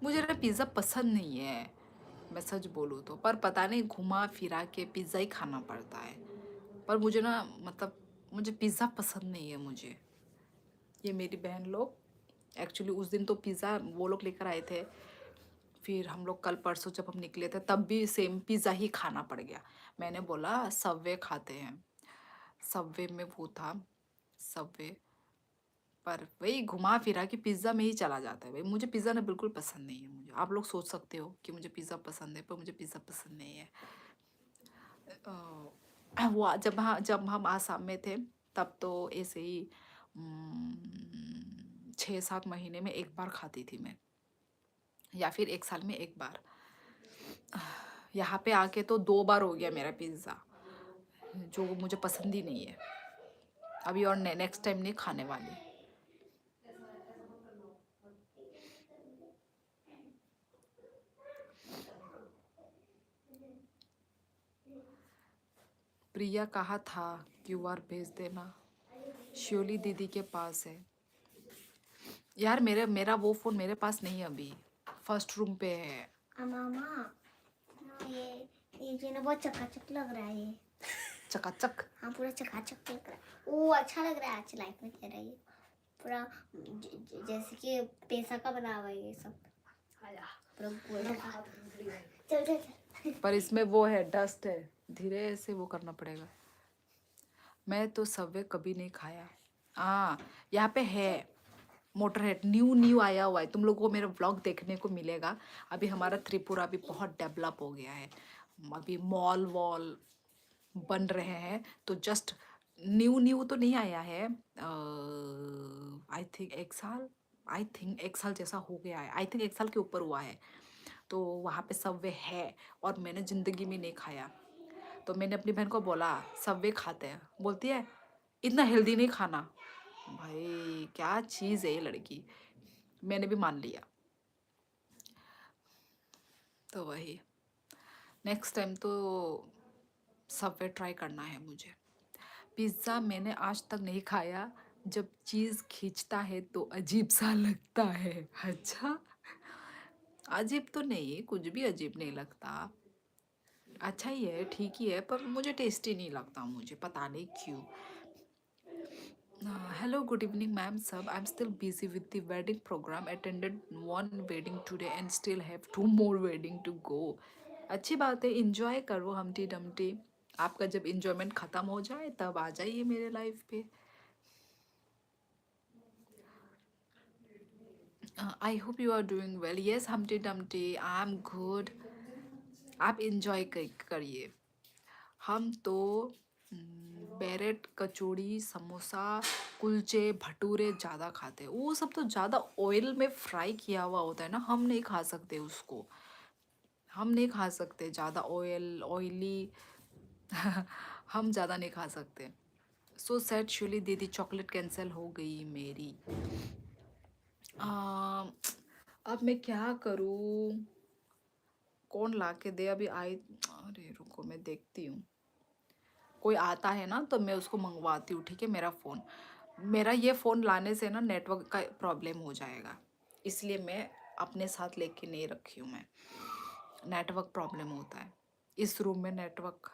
[SPEAKER 1] मुझे ना पिज़्ज़ा पसंद नहीं है, मैं सच बोलूँ तो। पर पता नहीं घुमा फिरा के पिज़्ज़ा ही खाना पड़ता है। पर मुझे ना मतलब मुझे पिज़्ज़ा पसंद नहीं है मुझे। ये मेरी बहन लोग एक्चुअली उस दिन तो पिज़्ज़ा वो लोग लेकर आए थे। फिर हम लोग कल परसों जब हम निकले थे तब भी सेम पिज़्ज़ा ही खाना पड़ गया। मैंने बोला सबवे खाते हैं। सबवे में वो था, सबवे। पर वही घुमा फिरा कि पिज़्ज़ा में ही चला जाता है। भाई मुझे पिज़्ज़ा ना बिल्कुल पसंद नहीं है। मुझे आप लोग सोच सकते हो कि मुझे पिज़्ज़ा पसंद है, पर मुझे पिज़्ज़ा पसंद नहीं है। वो जब हम आसाम में थे तब तो ऐसे ही 6-7 महीने में एक बार खाती थी मैं, या फिर एक साल में एक बार। यहाँ पे आके तो 2 बार हो गया मेरा पिज़्ज़ा, जो मुझे पसंद ही नहीं है अभी, और नेक्स्ट टाइम नहीं खाने वाली। प्रिया कहा था क्यूआर भेज देना। श्योली दीदी के पास है। यार मेरा वो फ़ोन मेरे पास नहीं है अभी, फर्स्ट रूम पे है।
[SPEAKER 2] मामा, ये जो ना बहुत चकाचक लग रहा है ये।
[SPEAKER 1] चकाचक?
[SPEAKER 2] हाँ, पूरा चकाचक लग रहा है। वो अच्छा लग रहा है आज लाइफ में, कह रहा है ये पूरा जैसे कि पैसा का बना हुआ है ये सब। पूरा गोल्ड का। चल चल चल।
[SPEAKER 1] पर इसमें वो है, डस्ट है, धीरे से वो करना पड़ेगा। मैं तो सबवे कभी नहीं खाया। हाँ, यहाँ पे है मोटरहेड, न्यू न्यू आया हुआ है। तुम लोगों को मेरा व्लॉग देखने को मिलेगा। अभी हमारा त्रिपुरा भी बहुत डेवलप हो गया है। अभी मॉल वॉल बन रहे हैं, तो जस्ट न्यू न्यू तो नहीं आया है। आई थिंक 1 साल जैसा हो गया है। आई थिंक 1 साल के ऊपर हुआ है। तो वहाँ पे सबवे है और मैंने ज़िंदगी में नहीं खाया। तो मैंने अपनी बहन को बोला सबवे खाते हैं, बोलती है इतना हेल्दी नहीं खाना। भाई क्या चीज़ है ये लड़की। मैंने भी मान लिया। तो वही नेक्स्ट टाइम तो सबवे ट्राई करना है मुझे। पिज़्ज़ा मैंने आज तक नहीं खाया। जब चीज़ खींचता है तो अजीब सा लगता है। अच्छा, अजीब तो नहीं, कुछ भी अजीब नहीं लगता। अच्छा ही है, ठीक ही है, पर मुझे टेस्टी नहीं लगता, मुझे पता नहीं क्यों। Hello, good evening, ma'am, sir. I'm still busy with the wedding program. Attended one wedding today and still have 2 more wedding to go. अच्छी बात है, इंजॉय करो हमटी डमटी। आपका जब इंजॉयमेंट ख़त्म हो जाए तब आ जाइए मेरे लाइफ पे। I hope you are doing well. Yes Humpty Dumpty, I am good. आप इंजॉय करिए। हम तो बैरेट कचौड़ी समोसा कुलचे भटूरे ज़्यादा खाते हैं। वो सब तो ज़्यादा ऑयल में फ्राई किया हुआ होता है ना, हम नहीं खा सकते उसको। हम नहीं खा सकते ज़्यादा ऑयली। हम ज़्यादा नहीं खा सकते। सो सैड शुली दीदी, चॉकलेट कैंसिल हो गई मेरी। अब मैं क्या करूँ? कौन ला के दे अभी आई। अरे रुको मैं देखती हूँ, कोई आता है ना तो मैं उसको मंगवाती हूँ, ठीक है। मेरा ये फ़ोन लाने से ना नेटवर्क का प्रॉब्लम हो जाएगा, इसलिए मैं अपने साथ लेके नहीं रखी हूँ। मैं नेटवर्क प्रॉब्लम होता है इस रूम में। नेटवर्क,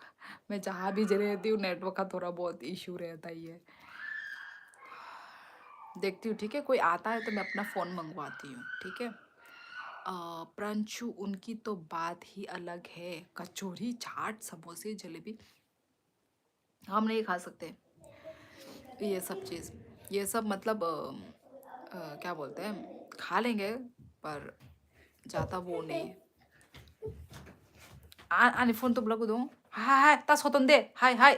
[SPEAKER 1] मैं जहाँ भी रहती हूँ नेटवर्क का थोड़ा बहुत इशू रहता ही है। देखती हूँ, ठीक है। कोई आता है तो मैं अपना फ़ोन मंगवाती हूँ, ठीक है। प्रंशु, उनकी तो बात ही अलग है। कचौरी, चाट, समोसे, जलेबी हम नहीं खा सकते ये सब चीज़। ये सब मतलब क्या बोलते हैं, खा लेंगे पर ज़्यादा वो नहीं। 아니 폰도 블라고도 하이 따 서던데 하이 하이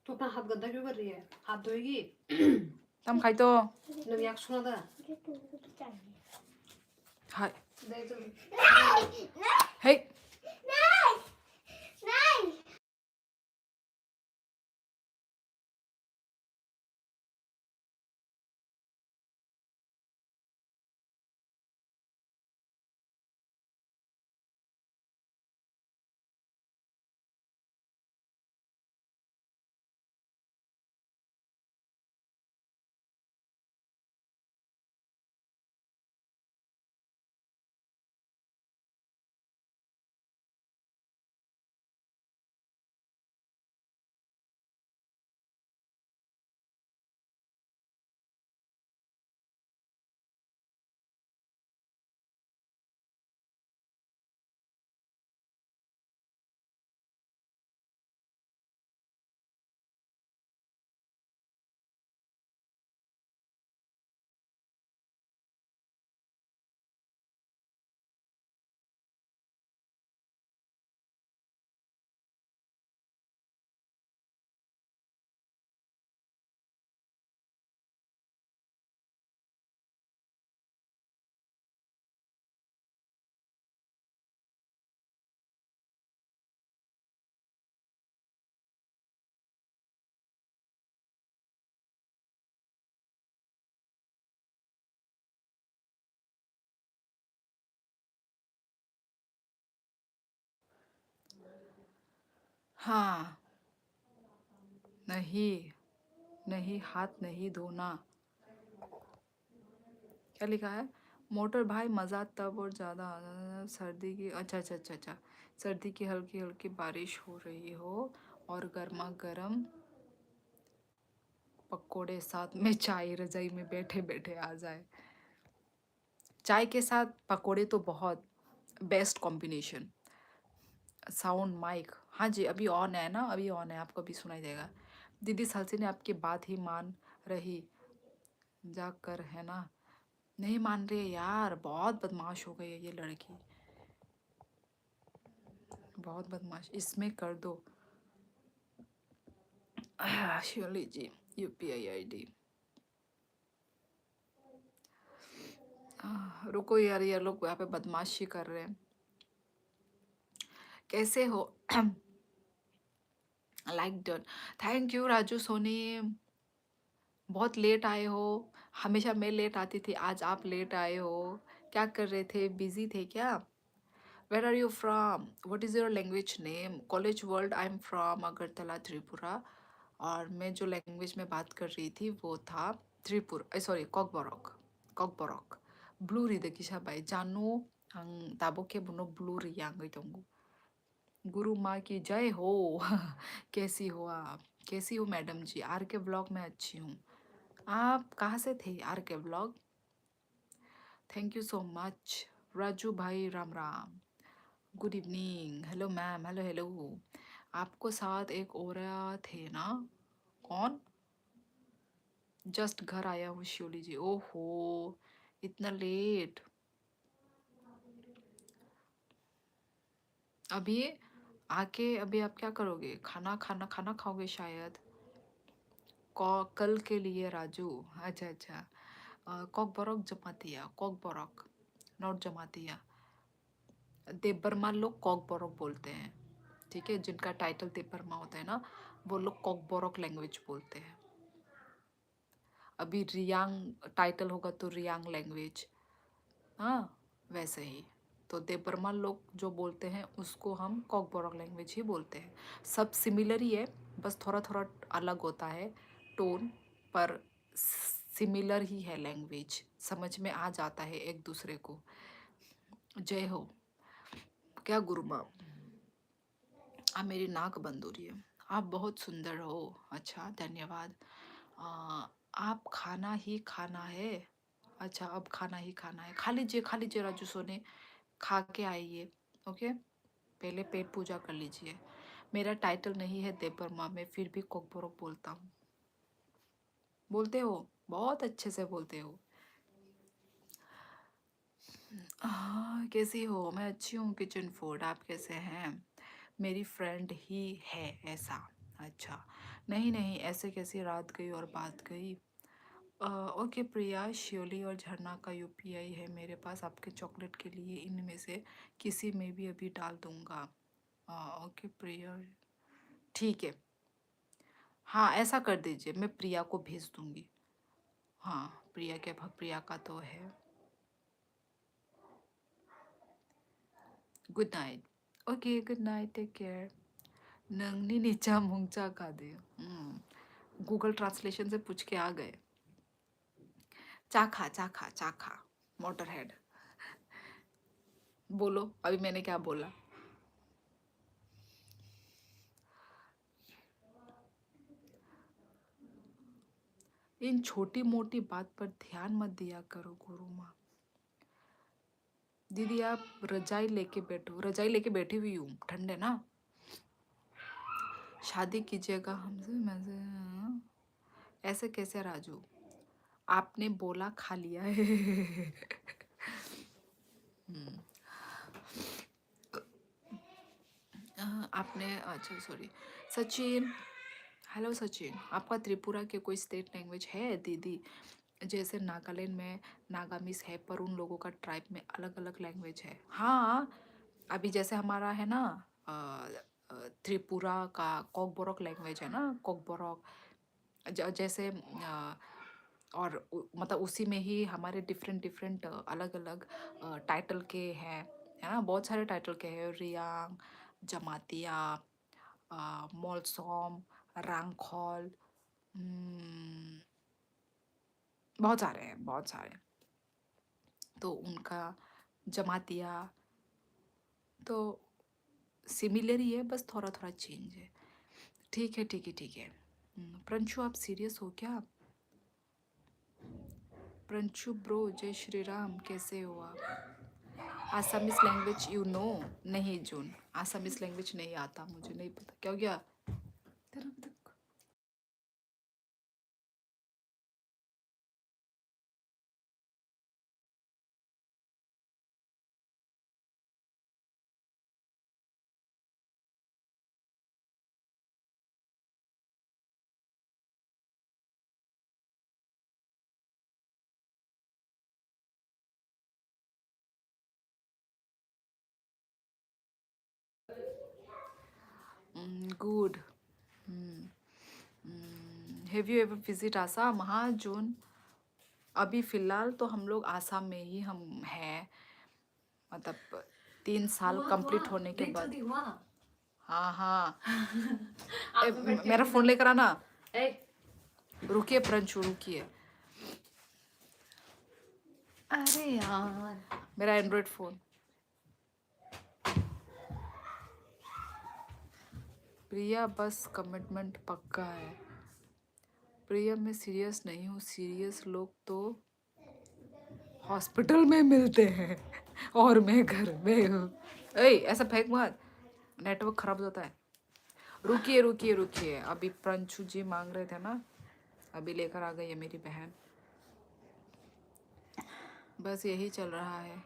[SPEAKER 3] तू अपना हाथ गंदा क्यों कर रही है? हाथ धोएगी?
[SPEAKER 1] 땀 खाई तो
[SPEAKER 3] नवियाक सुना था।
[SPEAKER 1] हाय
[SPEAKER 3] दे तो
[SPEAKER 1] हे हाँ नहीं नहीं हाथ नहीं धोना। क्या लिखा है? मोटर भाई मज़ा तब और ज़्यादा सर्दी की, अच्छा अच्छा अच्छा अच्छा, सर्दी की हल्की हल्की बारिश हो रही हो और गर्मा गर्म पकोड़े, साथ में चाय, रजाई में बैठे बैठे आ जाए। चाय के साथ पकोड़े तो बहुत बेस्ट कॉम्बिनेशन। साउंड माइक, हाँ जी अभी ऑन है ना, अभी ऑन है, आपको अभी सुनाई देगा। दीदी सालसी ने आपकी बात ही मान रही जाकर, है ना? नहीं मान रही है यार, बहुत बदमाश हो गई है ये लड़की, बहुत बदमाश। इसमें कर दो शिवाली जी यूपीआई आईडी। रुको यार, ये लोग यहाँ पे बदमाशी कर रहे हैं। कैसे हो? Like done, thank you Raju Soni. बहुत लेट आए हो, हमेशा मैं लेट आती थी, आज आप लेट आए हो। क्या कर रहे थे, बिजी थे क्या? Where are you from, what is your language name? College world, I am from Agartala Tripura. और मैं जो लैंग्वेज में बात कर रही थी वो था त्रिपुर, सॉरी कॉकबरॉक, कॉकबरॉक। ब्लू रिदे किसा बाई जानू ताबो के बुनो ब्लू रियांग तंगू। गुरु माँ की जय हो। कैसी हो आप? कैसी हो madam ji? R K blog में अच्छी हूँ। आप कहाँ से थे? R K blog, thank you so much. Raju भाई Ram Ram, good evening, hello ma'am, hello hello. आपको साथ एक और थे ना? कौन? जस्ट घर आया हूँ शिवली जी। ओहो इतना लेट, अभी आके अभी आप क्या करोगे? खाना खाना खाना खाओगे शायद। कल के लिए राजू, अच्छा अच्छा। कॉकबरॉक जमातिया, कॉकबरॉक नॉट जमातिया। देबरमान लोग कॉकबरॉक बोलते हैं, ठीक है, जिनका टाइटल देपरमा होता है ना, वो लोग कॉकबोरोक लैंग्वेज बोलते हैं। अभी रियांग टाइटल होगा तो रियांग लैंग्वेज, हाँ वैसे ही। तो देपरमा लोग जो बोलते हैं उसको हम कॉकबोरोक लैंग्वेज ही बोलते हैं। सब सिमिलर ही है, बस थोड़ा थोड़ा अलग होता है टोन, पर सिमिलर ही है लैंग्वेज, समझ में आ जाता है एक दूसरे को। जय हो। क्या गुरु माँ, अब मेरी नाक बंद हो रही है। आप बहुत सुंदर हो। अच्छा धन्यवाद। आप खाना ही खाना है। अच्छा अब खाना ही खाना है, खा लीजिए राजू सोने, खा के आइए। ओके, पहले पेट पूजा कर लीजिए। मेरा टाइटल नहीं है देपरमा, मैं फिर भी कोकबोरोक बोलता हूँ। बोलते हो, बहुत अच्छे से बोलते हो। कैसी हो? मैं अच्छी हूँ किचन फूड, आप कैसे हैं? मेरी फ्रेंड ही है ऐसा। अच्छा, नहीं नहीं, ऐसे कैसी रात गई और बात गई। ओके प्रिया, शियोली और झरना का यूपीआई है मेरे पास आपके चॉकलेट के लिए, इनमें से किसी में भी अभी डाल दूंगा। ओके प्रिया, ठीक है। हाँ ऐसा कर दीजिए, मैं प्रिया को भेज दूंगी। हाँ प्रिया का तो है। Good night. Okay good night, take care. नंगनी नीचा मुंगचा का दे। गूगल ट्रांसलेशन से पूछ के आ गए। चाखा चाखा चाखा, मोटर हेड। बोलो अभी मैंने क्या बोला। इन छोटी मोटी बात पर ध्यान मत दिया करो गुरु माँ। दीदी आप रजाई लेके बैठो, रजाई लेके बैठी हुई हूँ, ठंड है ना। शादी कीजिएगा हमसे, मैं ऐसे कैसे राजू, आपने बोला खा लिया है। आपने, अच्छा सॉरी। सचिन, हेलो सचिन, आपका त्रिपुरा के कोई स्टेट लैंग्वेज है दीदी? जैसे नागालैंड में नागामीज है, पर उन लोगों का ट्राइब में अलग अलग लैंग्वेज है। हाँ, अभी जैसे हमारा है ना, त्रिपुरा का कॉकबोरोक लैंग्वेज है ना, कॉकबोरोक। जैसे और मतलब उसी में ही हमारे डिफरेंट डिफरेंट अलग अलग टाइटल के हैं, है ना, बहुत सारे टाइटल के हैं। रियांग, जमातिया, मोलसोम, रांगखोल, बहुत सारे हैं, बहुत सारे। तो उनका जमातिया तो सिमिलर ही है, बस थोड़ा थोड़ा चेंज है। ठीक है ठीक है ठीक है। प्रंशु आप सीरियस हो क्या? प्रंशु ब्रो, जय श्री राम, कैसे हो आप? Assamese language you know? नहीं जून, आसामीज लैंग्वेज नहीं आता मुझे, नहीं पता क्या हो गया। Good. Have you ever visit Assam? हाँ जून, अभी फ़िलहाल तो हम लोग आसाम में ही हम हैं, मतलब 3 साल कंप्लीट होने के बाद। हाँ हाँ। मेरा फ़ोन लेकर आना। रुकिए प्रंशु, रुकिए। अरे यार, मेरा एंड्रॉयड फ़ोन। प्रिया बस कमिटमेंट पक्का है। प्रिया मैं सीरियस नहीं हूँ, सीरियस लोग तो हॉस्पिटल में मिलते हैं और मैं घर में हूँ। ऐ ऐसा फेंक मत, नेटवर्क खराब हो जाता है। रुकिए रुकिए रुकिए, अभी प्रंशु जी मांग रहे थे ना, अभी लेकर आ गई है मेरी बहन। बस यही चल रहा है।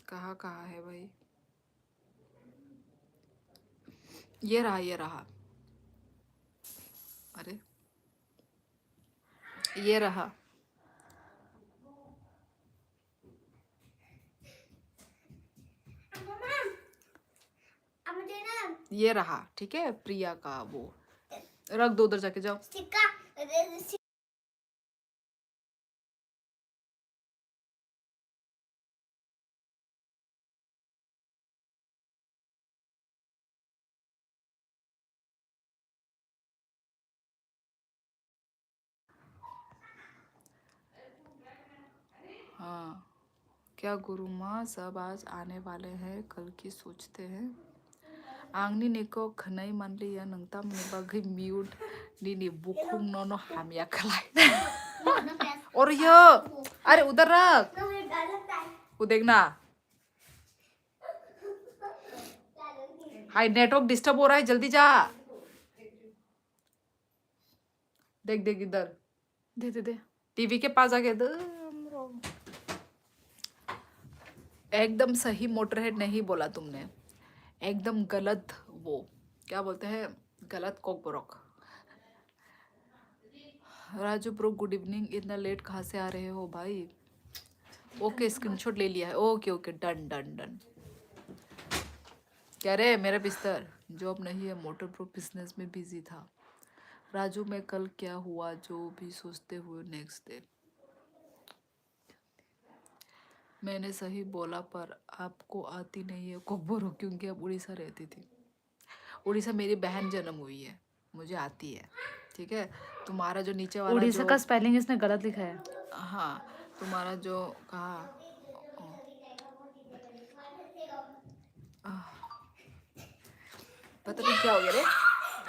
[SPEAKER 1] कहाँ कहाँ है भाई? ये रहा ये रहा। अरे ये रहा। ये रहा, ठीक है, प्रिया का वो रख दो, उधर जाके जाओ।
[SPEAKER 2] सिक्का
[SPEAKER 1] हाँ, क्या गुरु माँ सब आज आने वाले हैं, कल की सोचते हैं। आंगनी निको खनई मानली या नंगता में बागी म्यूट नी बुकुंग नोनो हम या खलाई। और ये अरे उधर रख, वो देखना। हाय नेटवर्क डिस्टर्ब हो रहा है, जल्दी जा। देख देख इधर, दे दे दे, टीवी के पास आके दे। एकदम सही मोटरहेड नहीं बोला तुमने, एकदम गलत, वो क्या बोलते हैं, गलत कॉक ब्रोक। राजू ब्रो गुड इवनिंग, इतना लेट कहाँ से आ रहे हो भाई? ओके स्क्रीनशॉट ले लिया है, okay okay done done done. क्या रे मेरा बिस्तर, जॉब नहीं है, मोटर प्रो बिजनेस में बिजी था। राजू में कल क्या हुआ जो भी सोचते हुए नेक्स्ट डे। मैंने सही बोला पर आपको आती नहीं है कोबोरो, क्योंकि आप उड़ीसा रहती थी। उड़ीसा मेरी बहन जन्म हुई है, मुझे आती है, ठीक है। तुम्हारा जो नीचे वाला
[SPEAKER 3] उड़ीसा
[SPEAKER 1] जो,
[SPEAKER 3] का स्पेलिंग इसने गलत लिखा है।
[SPEAKER 1] हाँ, तुम्हारा जो कहा, पता नहीं क्या हो गया रे,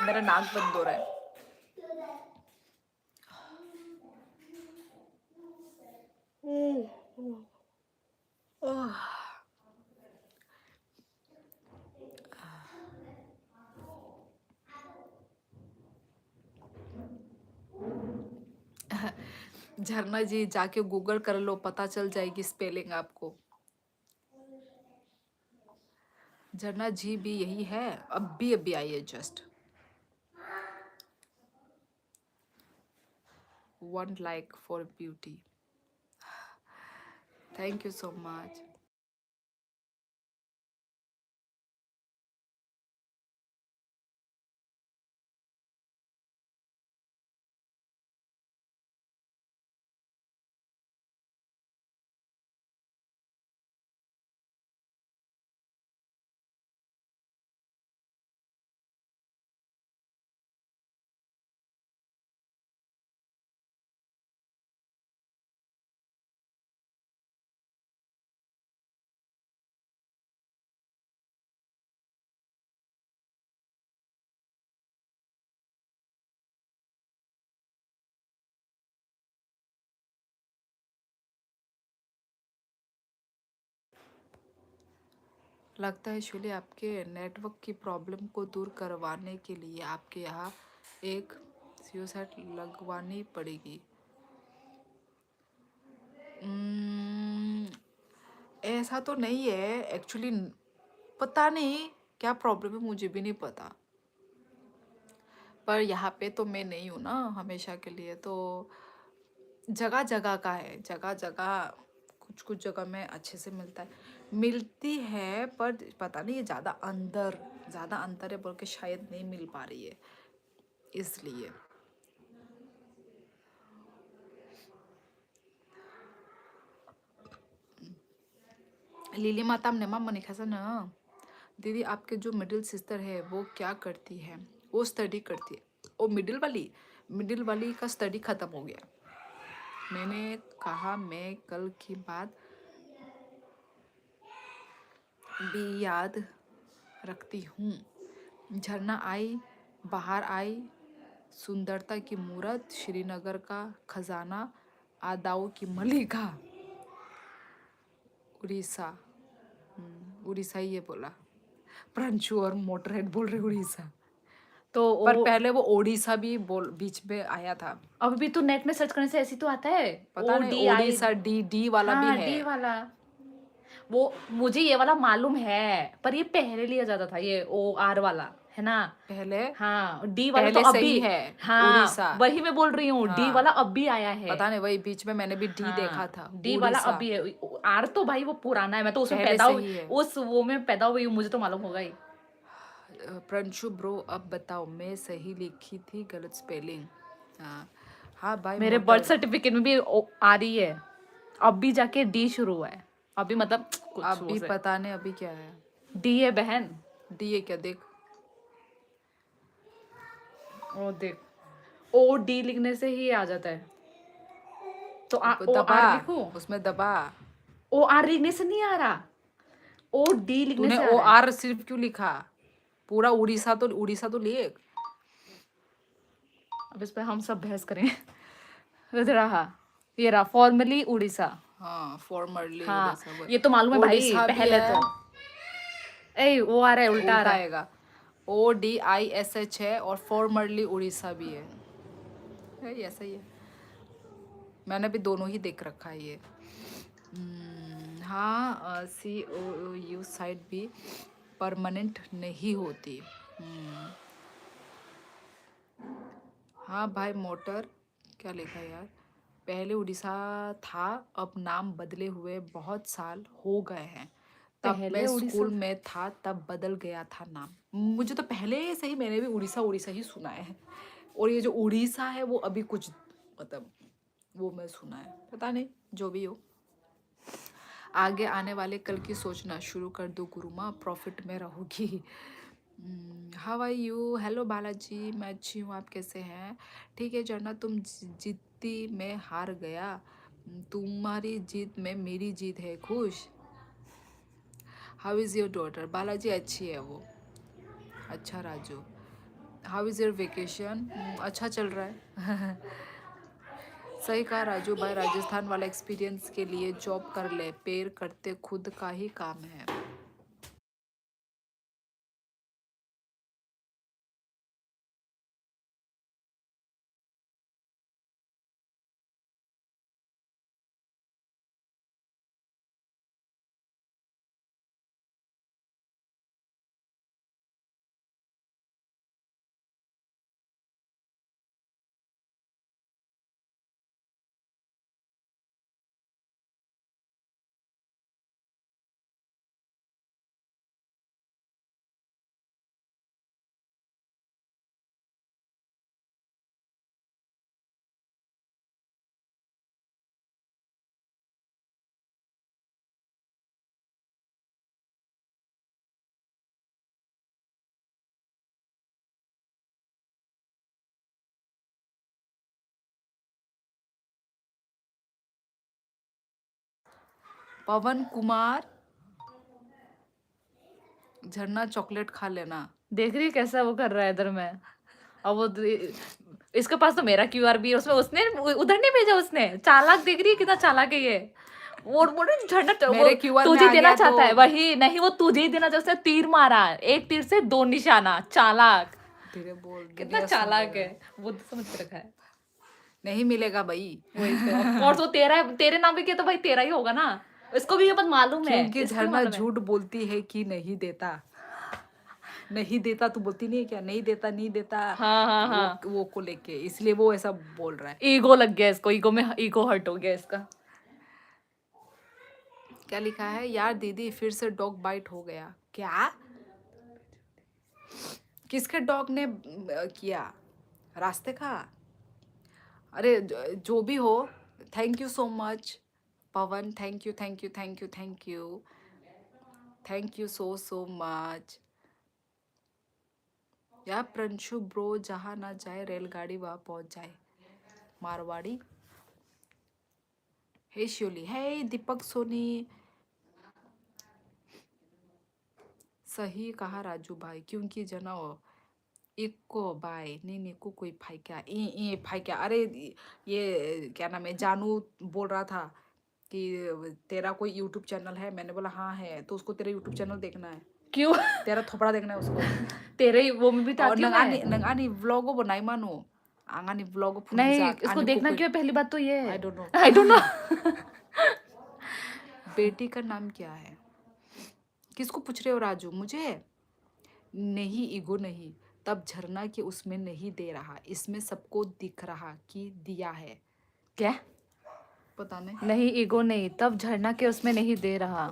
[SPEAKER 1] मेरा नाक बंद हो रहा है। झरना जी जाके गूगल कर लो, पता चल जाएगी स्पेलिंग आपको। झरना जी भी यही है, अभी आई है just. 1 like for beauty, thank you so much. लगता है शूली आपके नेटवर्क की प्रॉब्लम को दूर करवाने के लिए आपके यहाँ एक जियो सेट लगवानी पड़ेगी। ऐसा तो नहीं है एक्चुअली, पता नहीं क्या प्रॉब्लम है, मुझे भी नहीं पता। पर यहाँ पे तो मैं नहीं हूँ ना हमेशा के लिए, तो जगह जगह का है, जगह जगह कुछ कुछ जगह में अच्छे से मिलता है, मिलती है, पर पता नहीं ये ज़्यादा अंतर है बोल के शायद नहीं मिल पा रही है, इसलिए। लिली माता ने मामा ने कैसा ना, दीदी आपके जो मिडिल सिस्टर है वो क्या करती है? वो स्टडी करती है। वो मिडिल वाली का स्टडी ख़त्म हो गया। मैंने कहा मैं कल की बात भी याद रखती हूँ। झरना आई, बाहर आई, सुंदरता की मूरत, श्रीनगर का खजाना, आदाओं की मलिका, उड़ीसा। उड़ीसा ही ये बोला, प्रंशु और मोटरहेड बोल रहे उड़ीसा,
[SPEAKER 3] तो
[SPEAKER 1] पर
[SPEAKER 3] वो
[SPEAKER 1] पहले वो ओडिशा भी बोल बीच में आया था।
[SPEAKER 3] अभी भी तो नेट में सर्च करने से ऐसी तो आता है,
[SPEAKER 1] पता
[SPEAKER 3] ओ
[SPEAKER 1] नहीं
[SPEAKER 3] डी आई।
[SPEAKER 1] ओडिशा डी वाला भी
[SPEAKER 3] हाँ
[SPEAKER 1] है।
[SPEAKER 3] डी वाला, वो मुझे ये वाला मालूम है, पर ये पहले लिया जाता था, ये ओ आर वाला है ना।
[SPEAKER 1] पहले
[SPEAKER 3] हाँ डी वाला तो
[SPEAKER 1] पहले से
[SPEAKER 3] अभी,
[SPEAKER 1] ही है
[SPEAKER 3] हाँ
[SPEAKER 1] उड़ीसा।
[SPEAKER 3] वही मैं बोल रही हूँ, डी
[SPEAKER 1] हाँ
[SPEAKER 3] वाला अब भी आया है।
[SPEAKER 1] पता नहीं, वही बीच में मैंने भी डी देखा
[SPEAKER 3] हाँ
[SPEAKER 1] था,
[SPEAKER 3] डी वाला अब
[SPEAKER 1] उड़ीसा
[SPEAKER 3] भी है। आर तो भाई वो पुराना है, मैं तो उसमें
[SPEAKER 1] पहले
[SPEAKER 3] पैदा
[SPEAKER 1] से
[SPEAKER 3] हुई,
[SPEAKER 1] ही है।
[SPEAKER 3] उस वो में पैदा हुई हूँ, मुझे तो मालूम होगा ही।
[SPEAKER 1] प्रंशु ब्रो अब बताओ मैं सही लिखी थी गलत स्पेलिंग? हाँ हाँ भाई
[SPEAKER 3] मेरे बर्थ
[SPEAKER 1] मोटर।
[SPEAKER 3] सर्टिफिकेट में भी आ रही है, अब भी जाके डी शुरू हुआ है, अभी मतलब कुछ वो
[SPEAKER 1] अभी
[SPEAKER 3] से
[SPEAKER 1] पता नहीं अभी क्या है।
[SPEAKER 3] डी है बहन।
[SPEAKER 1] डी है क्या? देख।
[SPEAKER 3] ओ देख, ओ डी लिखने से ही आ जाता है, तो ओ
[SPEAKER 1] दबा,
[SPEAKER 3] आर लिखो।
[SPEAKER 1] उसमें दबा।
[SPEAKER 3] ओ आर लिखने से नहीं आ रहा, ओ डी लिखने
[SPEAKER 1] तूने
[SPEAKER 3] से आ
[SPEAKER 1] ओ
[SPEAKER 3] रहा है।
[SPEAKER 1] आर सिर्फ क्यों लिखा? पूरा उड़ीसा तो लिख।
[SPEAKER 3] अब इस पे हम सब बहस करेंगे। इधर रहा, ये रहा फॉर्मली उड़ीसा।
[SPEAKER 1] हाँ फॉर्मरली
[SPEAKER 3] हाँ
[SPEAKER 1] उड़ीसा
[SPEAKER 3] ये तो मालूम है भाई
[SPEAKER 1] ओडिशा भी
[SPEAKER 3] पहले
[SPEAKER 1] है।
[SPEAKER 3] तो। ए वो आ रहा है, उल्टा आ
[SPEAKER 1] उल्टा
[SPEAKER 3] रहा है।
[SPEAKER 1] आएगा। ODISH है और फॉर्मरली उड़ीसा भी है ऐसा ही है। मैंने भी दोनों ही देख रखा है ये। हाँ COU साइड भी परमानेंट नहीं होती। हाँ भाई मोटर। क्या लिखा है यार? पहले उड़ीसा था, अब नाम बदले हुए बहुत साल हो गए हैं। तब
[SPEAKER 3] पहले
[SPEAKER 1] मैं
[SPEAKER 3] उड़ीसा
[SPEAKER 1] स्कूल में था तब बदल गया था नाम। मुझे तो पहले से ही, मैंने भी उड़ीसा उड़ीसा ही सुना है। और ये जो उड़ीसा है वो अभी कुछ मतलब वो मैं सुना है, पता नहीं जो भी हो। आगे आने वाले कल की सोचना शुरू कर दो गुरु माँ, प्रॉफिट में रहोगी। How are you? Hello Balaji, मैं अच्छी हूँ, आप कैसे हैं? ठीक है झरना, तुम जीती मैं हार गया, तुम्हारी जीत में मेरी जीत है, खुश? How is your daughter? Balaji अच्छी है वो। अच्छा Raju, how is your vacation? अच्छा चल रहा है। सही कहा राजू भाई, राजस्थान वाला एक्सपीरियंस के लिए जॉब कर ले, पैर करते खुद का ही काम है। पवन कुमार, झरना चॉकलेट खा लेना।
[SPEAKER 3] देख रही है कैसा वो कर रहा है इधर में। अब वो इसके पास तो मेरा क्यूआर भी है, उसमें उसने उधर नहीं भेजा, उसने चालाक, देख रही है कितना चालाक है ये। वो बोले झंडा वो
[SPEAKER 1] मेरे क्यूआर में
[SPEAKER 3] तुझे
[SPEAKER 1] आ
[SPEAKER 3] देना
[SPEAKER 1] गया तो
[SPEAKER 3] चाहता है, वही नहीं, वो तुझे ही देना चाहता है, उसने तीर मारा, एक तीर से दो निशाना, चालाक।
[SPEAKER 1] धीरे बोल,
[SPEAKER 3] कितना
[SPEAKER 1] दुनिया सुन
[SPEAKER 3] चालाक
[SPEAKER 1] रही
[SPEAKER 3] है, वो तो समझ के रखा है।
[SPEAKER 1] नहीं मिलेगा भाई।
[SPEAKER 3] वही तो, ऑफ कोर्स वो तेरा है, तेरे नाम पे किया तो भाई तेरा ही होगा ना। इसको भी ये बात मालूम है,
[SPEAKER 1] क्योंकि
[SPEAKER 3] इसको भी
[SPEAKER 1] झरना
[SPEAKER 3] मालूम है।
[SPEAKER 1] झूठ बोलती है कि नहीं देता। नहीं देता तू बोलती नहीं है क्या? नहीं देता नहीं देता।
[SPEAKER 3] हाँ हाँ हाँ,
[SPEAKER 1] वो को लेके इसलिए वो ऐसा बोल रहा है।
[SPEAKER 3] ईगो लग गया इसको, ईगो में ईगो हर्ट हो गया इसका।
[SPEAKER 1] क्या लिखा है यार? दीदी फिर से डॉग बाइट हो गया क्या? किसके डॉग ने किया? रास्ते का? अरे जो भी हो, thank you so much Pawan, thank you thank you thank you thank you thank you so much. यार प्रंशु ब्रो जहाँ ना जाए रेलगाड़ी वहाँ पहुँच जाए, मारवाड़ी। हे शिवली, हे दीपक सोनी, सही कहा राजू भाई, क्योंकि जना इको बाय नहीं को कोई भाई क्या ए भाई क्या? अरे ये क्या नाम है, जानू बोल रहा था कि तेरा कोई यूट्यूब चैनल है? मैंने बोला हाँ है, तो उसको तेरा यूट्यूब चैनल देखना है,
[SPEAKER 3] क्यों?
[SPEAKER 1] तेरा थोपड़ा देखना है उसको।
[SPEAKER 3] तेरे वो में भी तो
[SPEAKER 1] और
[SPEAKER 3] आती हूँ मैं।
[SPEAKER 1] नंगानी व्लॉगो बनाई मानो, आंगानी व्लॉगो
[SPEAKER 3] नहीं
[SPEAKER 1] फुनजाक
[SPEAKER 3] इसको
[SPEAKER 1] आने को
[SPEAKER 3] देखना
[SPEAKER 1] कोई।
[SPEAKER 3] क्यों है, पहली बात तो ये
[SPEAKER 1] आई
[SPEAKER 3] है।
[SPEAKER 1] Don't know.
[SPEAKER 3] I don't know.
[SPEAKER 1] बेटी का नाम क्या है? किसको पूछ रहे हो राजू? मुझे नहीं, ईगो नहीं, तब झरना के उसमें नहीं दे रहा, इसमें सबको दिख रहा कि दिया है।
[SPEAKER 3] क्या?
[SPEAKER 1] पता नहीं।
[SPEAKER 3] नहीं ईगो नहीं, तब झरना के उसमें नहीं दे रहा,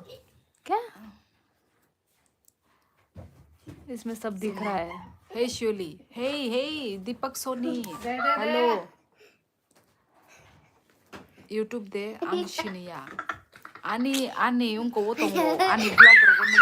[SPEAKER 3] क्या? इसमें सब दिख रहा है.
[SPEAKER 1] Hey Shuli. Hey Deepak Soni. Hello. YouTube de Angshiniya. Ani unko wo tongo. Ani vlog ro gonno.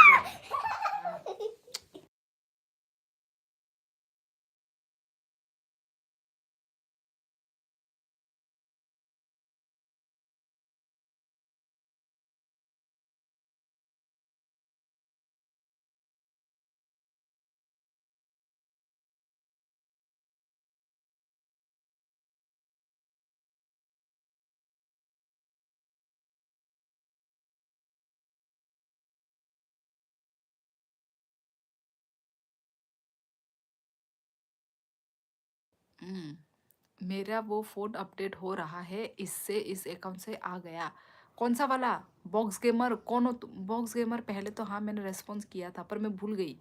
[SPEAKER 1] मेरा वो फोन अपडेट हो रहा है, इससे इस अकाउंट से आ गया. कौन सा वाला? Box gamer. कौन हो तुम? बॉक्स गेमर पहले तो हाँ मैंने रेस्पॉन्स किया था पर मैं भूल गई.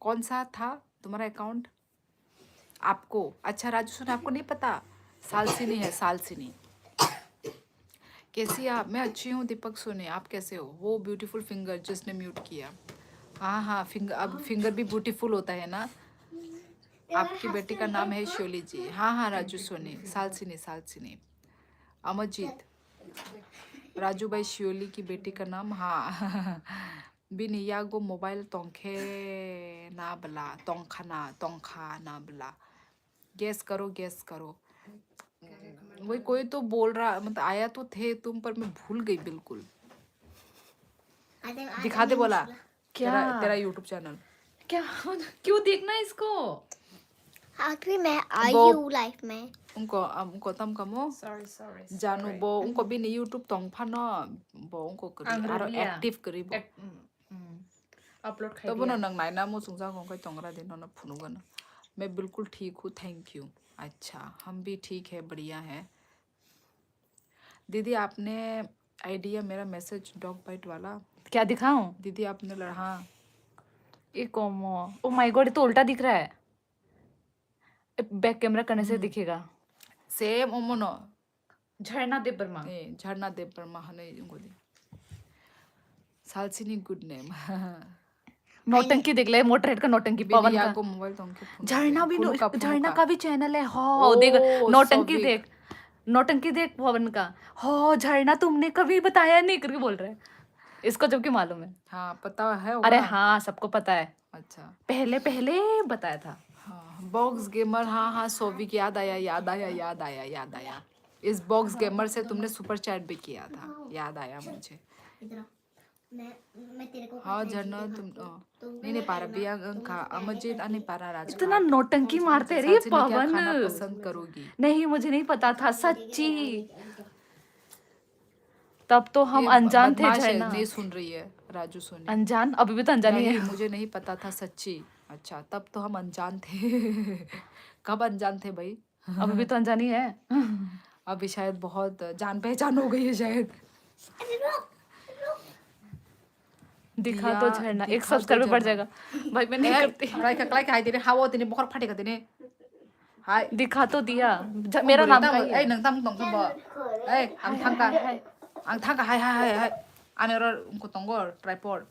[SPEAKER 1] कौन सा था तुम्हारा अकाउंट? आपको अच्छा राजू सुन आपको नहीं पता. सालसिनी है सालसिनी. कैसी आप? मैं अच्छी हूँ दीपक सोनी. आप कैसे हो? वो ब्यूटीफुल फिंगर जिसने म्यूट किया. हाँ फिंगर. अब फिंगर भी ब्यूटीफुल होता है ना. आपकी बेटी का नाम है शोली जी. हाँ राजू सोनी. सालसिनी. अमरजीत. राजू भाई शियोली की बेटी का नाम. हाँ बिनियागो मोबाइल तोंखे ना बला तोंखा ना बला. गैस करो. वही कोई तो बोल रहा मतलब आया तो थे तुम पर मैं भूल गई बिल्कुल. दिखा दे बोला.
[SPEAKER 3] क्या?
[SPEAKER 1] तेरा यूट्यूब चैनल
[SPEAKER 3] क्या? क्यों देखना है इसको?
[SPEAKER 2] आखिरी मैं आई
[SPEAKER 1] वो-
[SPEAKER 2] हूँ लाइफ में.
[SPEAKER 1] उनको तम कमो
[SPEAKER 3] Sorry.
[SPEAKER 1] जानू बो उनको भी नहीं यूट्यूब तोंग फानो बो उनको करी
[SPEAKER 3] Ang
[SPEAKER 1] आरो
[SPEAKER 3] Rubia.
[SPEAKER 1] एक्टिव करी बो.
[SPEAKER 3] अपलोड
[SPEAKER 1] तो बोनो नंग नाइना मो सुंसा को कोई तोंगरा देनो ना फुनुगन. मैं बिल्कुल ठीक हूँ थैंक यू. अच्छा हम भी ठीक है बढ़िया है. दीदी आपने आइडिया मेरा मैसेज डॉग बाइट वाला.
[SPEAKER 3] क्या दिखाऊं?
[SPEAKER 1] दीदी आपने हाँ
[SPEAKER 3] ये कोमो. ओ माय गॉड, ये तो उल्टा दिख रहा है. बैक कैमरा करने से दिखेगा.
[SPEAKER 1] सेम ओमोनो
[SPEAKER 3] झरना दे बर्मा.
[SPEAKER 1] ए झरना देव वर्मा हने गोदी. सालसिनी गुड नेम.
[SPEAKER 3] नौटंकी देख ले. मोटरहेड का नौटंकी. पवन का.
[SPEAKER 1] को मोबाइल तोंके
[SPEAKER 3] झरना भी
[SPEAKER 1] फुनुका.
[SPEAKER 3] झरना का भी चैनल है. हो देख
[SPEAKER 1] ओ,
[SPEAKER 3] नौटंकी
[SPEAKER 1] सौविक.
[SPEAKER 3] देख. नौटंकी देख पवन का. हो झरना तुमने कभी बताया नहीं करके बोल रहे हैं. इसको जबकि मालूम है.
[SPEAKER 1] हाँ पता है
[SPEAKER 3] अरे
[SPEAKER 1] होगा.
[SPEAKER 3] हाँ सबको पता है.
[SPEAKER 1] अच्छा
[SPEAKER 3] पहले बताया था.
[SPEAKER 1] हाँ बॉक्स गेमर. हाँ सोविक याद आया. इस बॉक्स गेमर से तुमने सुपर चैट भी किया था. याद आया मुझे.
[SPEAKER 2] इधर मैं तेरे को
[SPEAKER 1] हाँ झरना तुम नहीं पा रहा. बिया का अमरजीत नहीं पा रहा. राज
[SPEAKER 3] इतना नौटंकी मारते रही
[SPEAKER 1] क्या
[SPEAKER 3] पवन.
[SPEAKER 1] खाना पसंद करोगी?
[SPEAKER 3] नहीं मुझे नहीं पता था सच्ची. तब तो हम
[SPEAKER 1] ये
[SPEAKER 3] अनजान थे.
[SPEAKER 1] बदमाश है,
[SPEAKER 3] झरना
[SPEAKER 1] नहीं सुन रही है राजू सोनी.
[SPEAKER 3] अनजान. अभी भी तो अनजान ही
[SPEAKER 1] नहीं
[SPEAKER 3] है.
[SPEAKER 1] मुझे नहीं पता था सच्ची. अच्छा तब तो हम अनजान थे. कब अनजान थे भाई?
[SPEAKER 3] अभी भी तो अनजान ही है.
[SPEAKER 1] अभी शायद बहुत जान पहचान हो गई है शायद.
[SPEAKER 3] दिखा
[SPEAKER 1] दिया-
[SPEAKER 3] तो झरना. एक
[SPEAKER 1] दिखा तो
[SPEAKER 3] सब्सक्राइबर बढ़
[SPEAKER 1] झरना.
[SPEAKER 3] जाएगा. भाई मैं नहीं करती.
[SPEAKER 1] काय हाय दिने हावो दिने बखर फाटेगा दिने. हाय
[SPEAKER 3] दिखा तो दिया. मेरा नाम का ही
[SPEAKER 1] ए
[SPEAKER 3] है.
[SPEAKER 1] नंग तम तंग तंग ए आं थांगा हाय आने रो उनको तंगो ट्राइपॉड.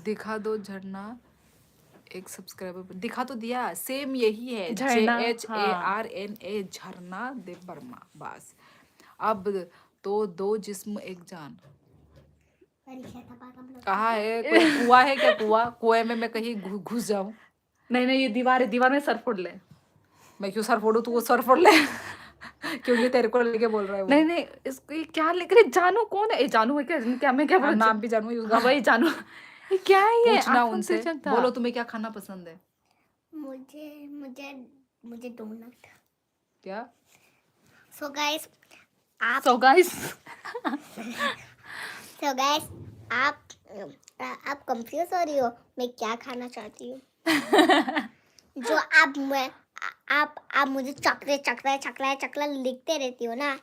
[SPEAKER 1] दिखा दो झरना. एक सब्सक्राइबर दिखा तो दिया. सेम यही है.
[SPEAKER 3] झरना,
[SPEAKER 1] JHARNA झरना देव वर्मा. बस अब तो दो जिस्म एक जान. कहाँ है? कोई कुआं है क्या? कुएं में मैं कहीं घुस जाऊं?
[SPEAKER 3] नहीं ये दीवार है. दीवार में सर फोड़ ले.
[SPEAKER 1] मैं क्यों सर फोड़ू? तू वो सर फोड़ ले. क्योंकि तेरे को लेके बोल रहा है वो.
[SPEAKER 3] नहीं इसको ये क्या लिख रहे? जानू कौन है? ये जानू है क्या मैं क्या
[SPEAKER 1] हाँ,
[SPEAKER 3] बोलूं?
[SPEAKER 1] नाम भी जानू
[SPEAKER 3] हाँ भाई जानू. ये क्या है ये?
[SPEAKER 1] पूछना
[SPEAKER 3] आंखों
[SPEAKER 1] उनसे.
[SPEAKER 3] से चलता.
[SPEAKER 1] बोलो तुम्हें क्या खाना पसंद है?
[SPEAKER 2] मुझे डोनट.
[SPEAKER 1] क्या?
[SPEAKER 2] सो गाइस
[SPEAKER 3] So guys,
[SPEAKER 2] आप कंफ्यूज हो रही हो मैं क्या खाना चाहती हूँ. जो आप मुझे चॉकलेट लिखते रहती हो ना.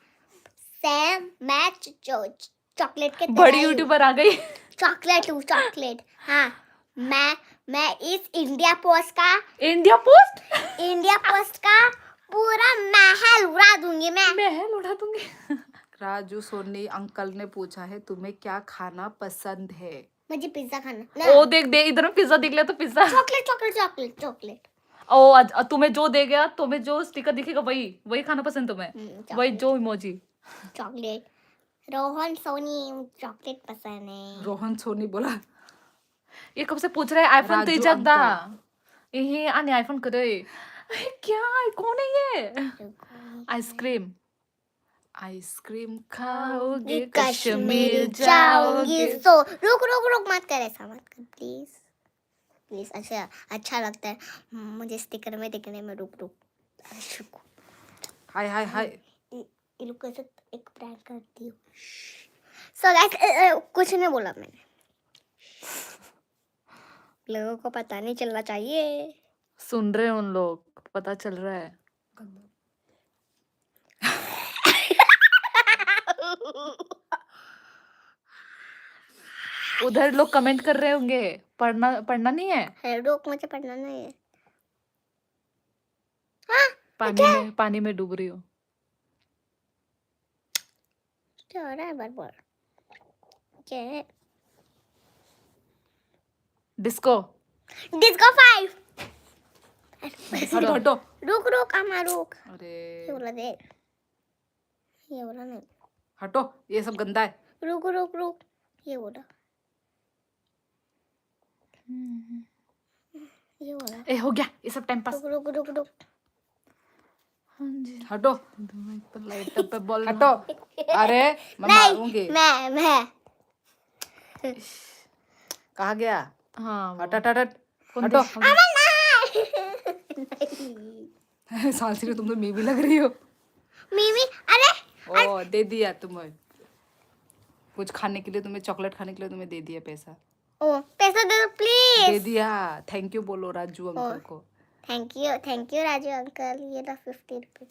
[SPEAKER 2] सेम मैं चॉकलेट के
[SPEAKER 3] बड़ी यूट्यूबर आ गई.
[SPEAKER 2] चॉकलेट. हाँ मैं इस इंडिया पोस्ट का पूरा महल उड़ा दूंगी. मैं
[SPEAKER 3] महल उड़ा दूंगी.
[SPEAKER 1] राजू सोनी अंकल ने पूछा है तुम्हें क्या खाना पसंद है?
[SPEAKER 2] मुझे पिज्जा खाना
[SPEAKER 3] ओ
[SPEAKER 2] ना।
[SPEAKER 3] देख दे, इधर में पिज्जा दिख लिया तो pizza.
[SPEAKER 2] Chocolate chocolate chocolate chocolate.
[SPEAKER 3] ओ तुम्हें जो दे गया, तुम्हें जो स्टिकर दिखेगा वही वही खाना पसंद तुम्हें, वही
[SPEAKER 2] चॉकलेट
[SPEAKER 3] जो emoji.
[SPEAKER 2] Chocolate. Rohan Soni chocolate पसंद है।
[SPEAKER 1] रोहन सोनी बोला
[SPEAKER 3] ये कब से पूछ रहा है आईफोन
[SPEAKER 1] राजू
[SPEAKER 3] तीजकदा।
[SPEAKER 1] अंकल।
[SPEAKER 3] ये आने आईफोन करे। क्या कौन है ये? आइसक्रीम। आइसक्रीम खाओगे
[SPEAKER 2] ये
[SPEAKER 3] कश्मीर
[SPEAKER 2] जाऊंगी
[SPEAKER 3] जाओगे।
[SPEAKER 2] तो रुक रुक रुक मत कर, ऐसा मत कर प्लीज प्लीज। अच्छा अच्छा लगता है मुझे स्टिकर में दिखने में। रुक रुक रुक।
[SPEAKER 1] हाय हाय हाय।
[SPEAKER 2] ये लोग कैसे एक प्रैंक करती हूँ। सो गाइस कुछ नहीं बोला मैंने, लोगों को पता नहीं चलना चाहिए।
[SPEAKER 3] सुन रहे हैं उन लोग, पता चल रहा है। उधर लोग कमेंट कर रहे होंगे, पढ़ना पढ़ना नहीं है।
[SPEAKER 2] रुक मुझे पढ़ना नहीं है।
[SPEAKER 3] पानी में डूब रही हो।
[SPEAKER 2] क्या हो रहा है बार बार? क्या है?
[SPEAKER 3] डिस्को।
[SPEAKER 2] डिस्को 5।
[SPEAKER 1] हटो हटो।
[SPEAKER 2] रुक रुक अम्मा रुक।
[SPEAKER 1] अरे
[SPEAKER 2] ये बोला दे, ये बोला नहीं।
[SPEAKER 1] हटो, ये सब गंदा है।
[SPEAKER 2] रुक रुक रुक, ये बोला, ये बोला।
[SPEAKER 3] ए हो गया ये सब टाइम पास।
[SPEAKER 2] रुक रुक रुक रुक।
[SPEAKER 1] हटो
[SPEAKER 3] लाइट पे बोल
[SPEAKER 1] हटो। अरे मैं मारूंगी।
[SPEAKER 2] मैं
[SPEAKER 1] कहाँ गया?
[SPEAKER 3] हाँ
[SPEAKER 1] हट हट हट हट।
[SPEAKER 3] कौन
[SPEAKER 1] हटो।
[SPEAKER 2] नहीं।
[SPEAKER 1] सालसी तुम तो मी भी लग रही हो।
[SPEAKER 2] मिमी अरे
[SPEAKER 1] ओ दे दिया तुम्हें कुछ खाने के लिए, तुम्हें चॉकलेट खाने के लिए तुम्हें दे दिया पैसा।
[SPEAKER 2] ओ पैसा दे दो
[SPEAKER 1] दे
[SPEAKER 2] प्लीज।
[SPEAKER 1] दिया। थैंक यू बोलो राजू अंकल को।
[SPEAKER 2] Thank you Raju uncle. ये लो 50 रुपीज।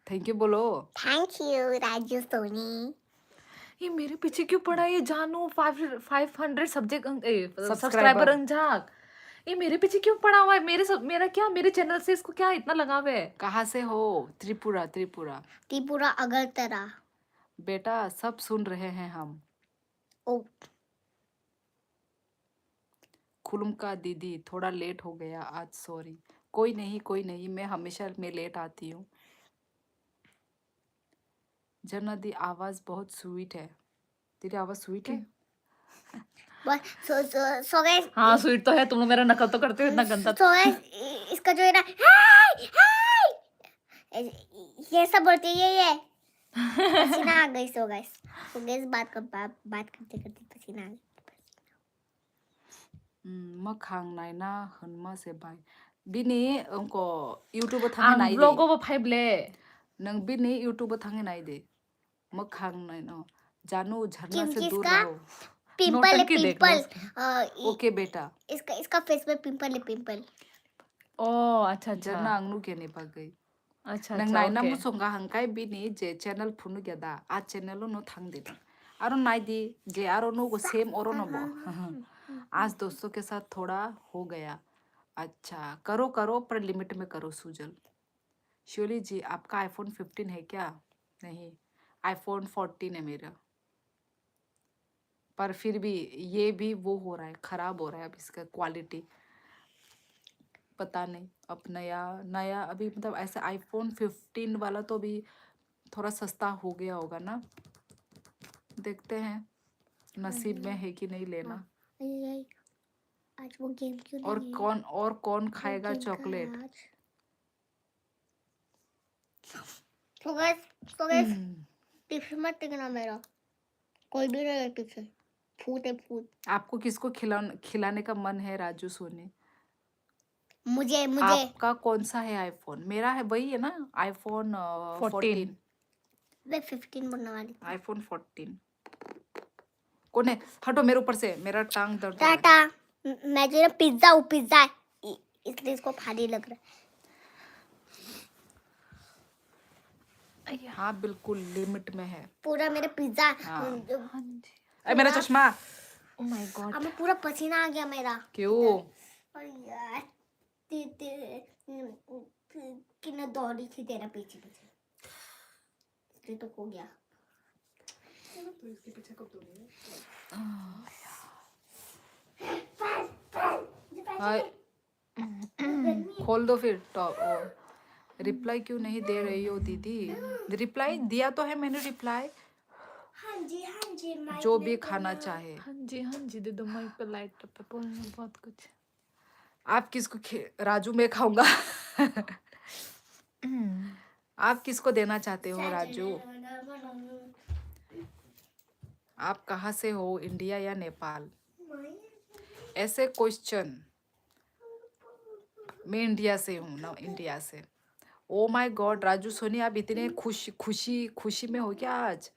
[SPEAKER 1] थैंक यू बोलो।
[SPEAKER 2] Thank you Raju Soni.
[SPEAKER 3] ये मेरे पीछे क्यों पड़ा है ये जानू? 500
[SPEAKER 1] Subscriber.
[SPEAKER 3] सब्सक्राइबर अंजाक। ये मेरे पीछे क्यों पड़ा हुआ है? मेरा क्या, मेरे चैनल से इसको क्या इतना लगाव है?
[SPEAKER 1] कहाँ से हो? त्रिपुरा त्रिपुरा।
[SPEAKER 2] त्रिपुरा अगरतला।
[SPEAKER 1] बेटा सब सुन रहे हैं हम।
[SPEAKER 2] ओ
[SPEAKER 1] खुलम का दीदी थोड़ा लेट हो गया आज, सॉरी। कोई नहीं, मैं हमेशा में लेट आती हूँ। जन्नती आवाज बहुत स्वीट है। तेरी आवाज स्वीट है।
[SPEAKER 2] बस सो गाइस।
[SPEAKER 3] हाँ स्वीट तो है, तुम लोग मेरा नकल तो करते हो इतना गंदा।
[SPEAKER 2] सो गाइस इसका जो है ना हाय हाय ये सब बोलते हैं ये पसीना आ गई। सो गाइस बात करते करते पसीना आ गई।
[SPEAKER 1] मखांग नाइना हनमा से बाय बिनी उनको यूट्यूब थांगे नाई दे।
[SPEAKER 3] ब्लॉगो वो फाइव ले
[SPEAKER 1] नंग बिनी यूट्यूब थांगे नाई दे। मखांग नाइना जानू झरना से दूर
[SPEAKER 2] किसका?
[SPEAKER 1] रहो।
[SPEAKER 2] पिंपल है
[SPEAKER 3] नौटंकी देख लो
[SPEAKER 2] पिंपल।
[SPEAKER 1] ओके बेटा।
[SPEAKER 2] इसका फेस पे पिंपल है पिंपल।
[SPEAKER 3] ओ अच्छा
[SPEAKER 1] झरना अंगनु के ने पा गई।
[SPEAKER 3] अच्छा
[SPEAKER 1] नंग
[SPEAKER 3] अच्छा
[SPEAKER 1] नाइना
[SPEAKER 3] ओके
[SPEAKER 1] मुसोंगा हंकाई बिनी जे चैनल फुनु गदा आ चैनल नो थांग दे। आरो नाई दी जे आरो नो को सेम ओरो नो बो। आज दोस्तों के साथ थोड़ा हो गया। अच्छा करो करो पर लिमिट में करो सुजल। श्योली जी आपका आईफोन 15 है क्या? नहीं आईफोन 14 है मेरा। पर फिर भी ये भी वो हो रहा है, खराब हो रहा है अब इसका क्वालिटी। पता नहीं अब नया अभी मतलब ऐसे आईफोन 15 वाला तो भी थोड़ा सस्ता हो गया होगा ना। देखते हैं नसीब में है कि नहीं लेना।
[SPEAKER 2] आज वो गेम क्यों
[SPEAKER 1] और
[SPEAKER 2] नहीं
[SPEAKER 1] कौन खाएगा चॉकलेट?
[SPEAKER 2] तो गाइस टिप्स मत देखना मेरा, कोई भी नहीं टिप्स है। फूट है फूट।
[SPEAKER 1] आपको किसको खिलाने का मन है राजू सोनी?
[SPEAKER 2] मुझे
[SPEAKER 1] आपका कौन सा है आईफोन? मेरा है वही है ना आईफोन 14।
[SPEAKER 2] मैं 15 बोलने वाली।
[SPEAKER 1] आईफोन 14 कौन है? हटो मेरे ऊपर से, मेरा टांग दर्द हो रहा है।
[SPEAKER 2] टाटा। मैं जो पिज्जा इसलिए इसको भारी लग रहा है।
[SPEAKER 1] हाँ बिल्कुल लिमिट में है
[SPEAKER 2] पूरा मेरा पिज्जा।
[SPEAKER 1] हाँ। मेरा चश्मा।
[SPEAKER 3] ओ माय गॉड
[SPEAKER 2] अब पूरा पसीना आ गया मेरा।
[SPEAKER 1] क्यों?
[SPEAKER 2] और यार कि ना दौड़ी थी तेरा पीछे पीछे, इसलिए तो हो गया।
[SPEAKER 1] तो इसके पीछे कब दोगे? हाय, खोल दो फिर टॉप। रिप्लाई क्यों नहीं दे रही हो दीदी? रिप्लाई दिया तो है मैंने रिप्लाई।
[SPEAKER 2] हाँ जी माइक
[SPEAKER 1] जो
[SPEAKER 2] दे
[SPEAKER 1] भी
[SPEAKER 2] दो
[SPEAKER 1] खाना
[SPEAKER 2] ना।
[SPEAKER 1] चाहे।
[SPEAKER 3] हाँ जी दे दो माइक पे, लाइट पे बोलना बहुत कुछ।
[SPEAKER 1] आप किसको राजू मैं खाऊंगा। आप किसको देना चाहते हो राजू? आप कहाँ से हो, इंडिया या नेपाल? ऐसे क्वेश्चन। मैं इंडिया से हूँ ना, इंडिया से। Oh my God Raju Soni, आप इतने खुशी में हो क्या आज?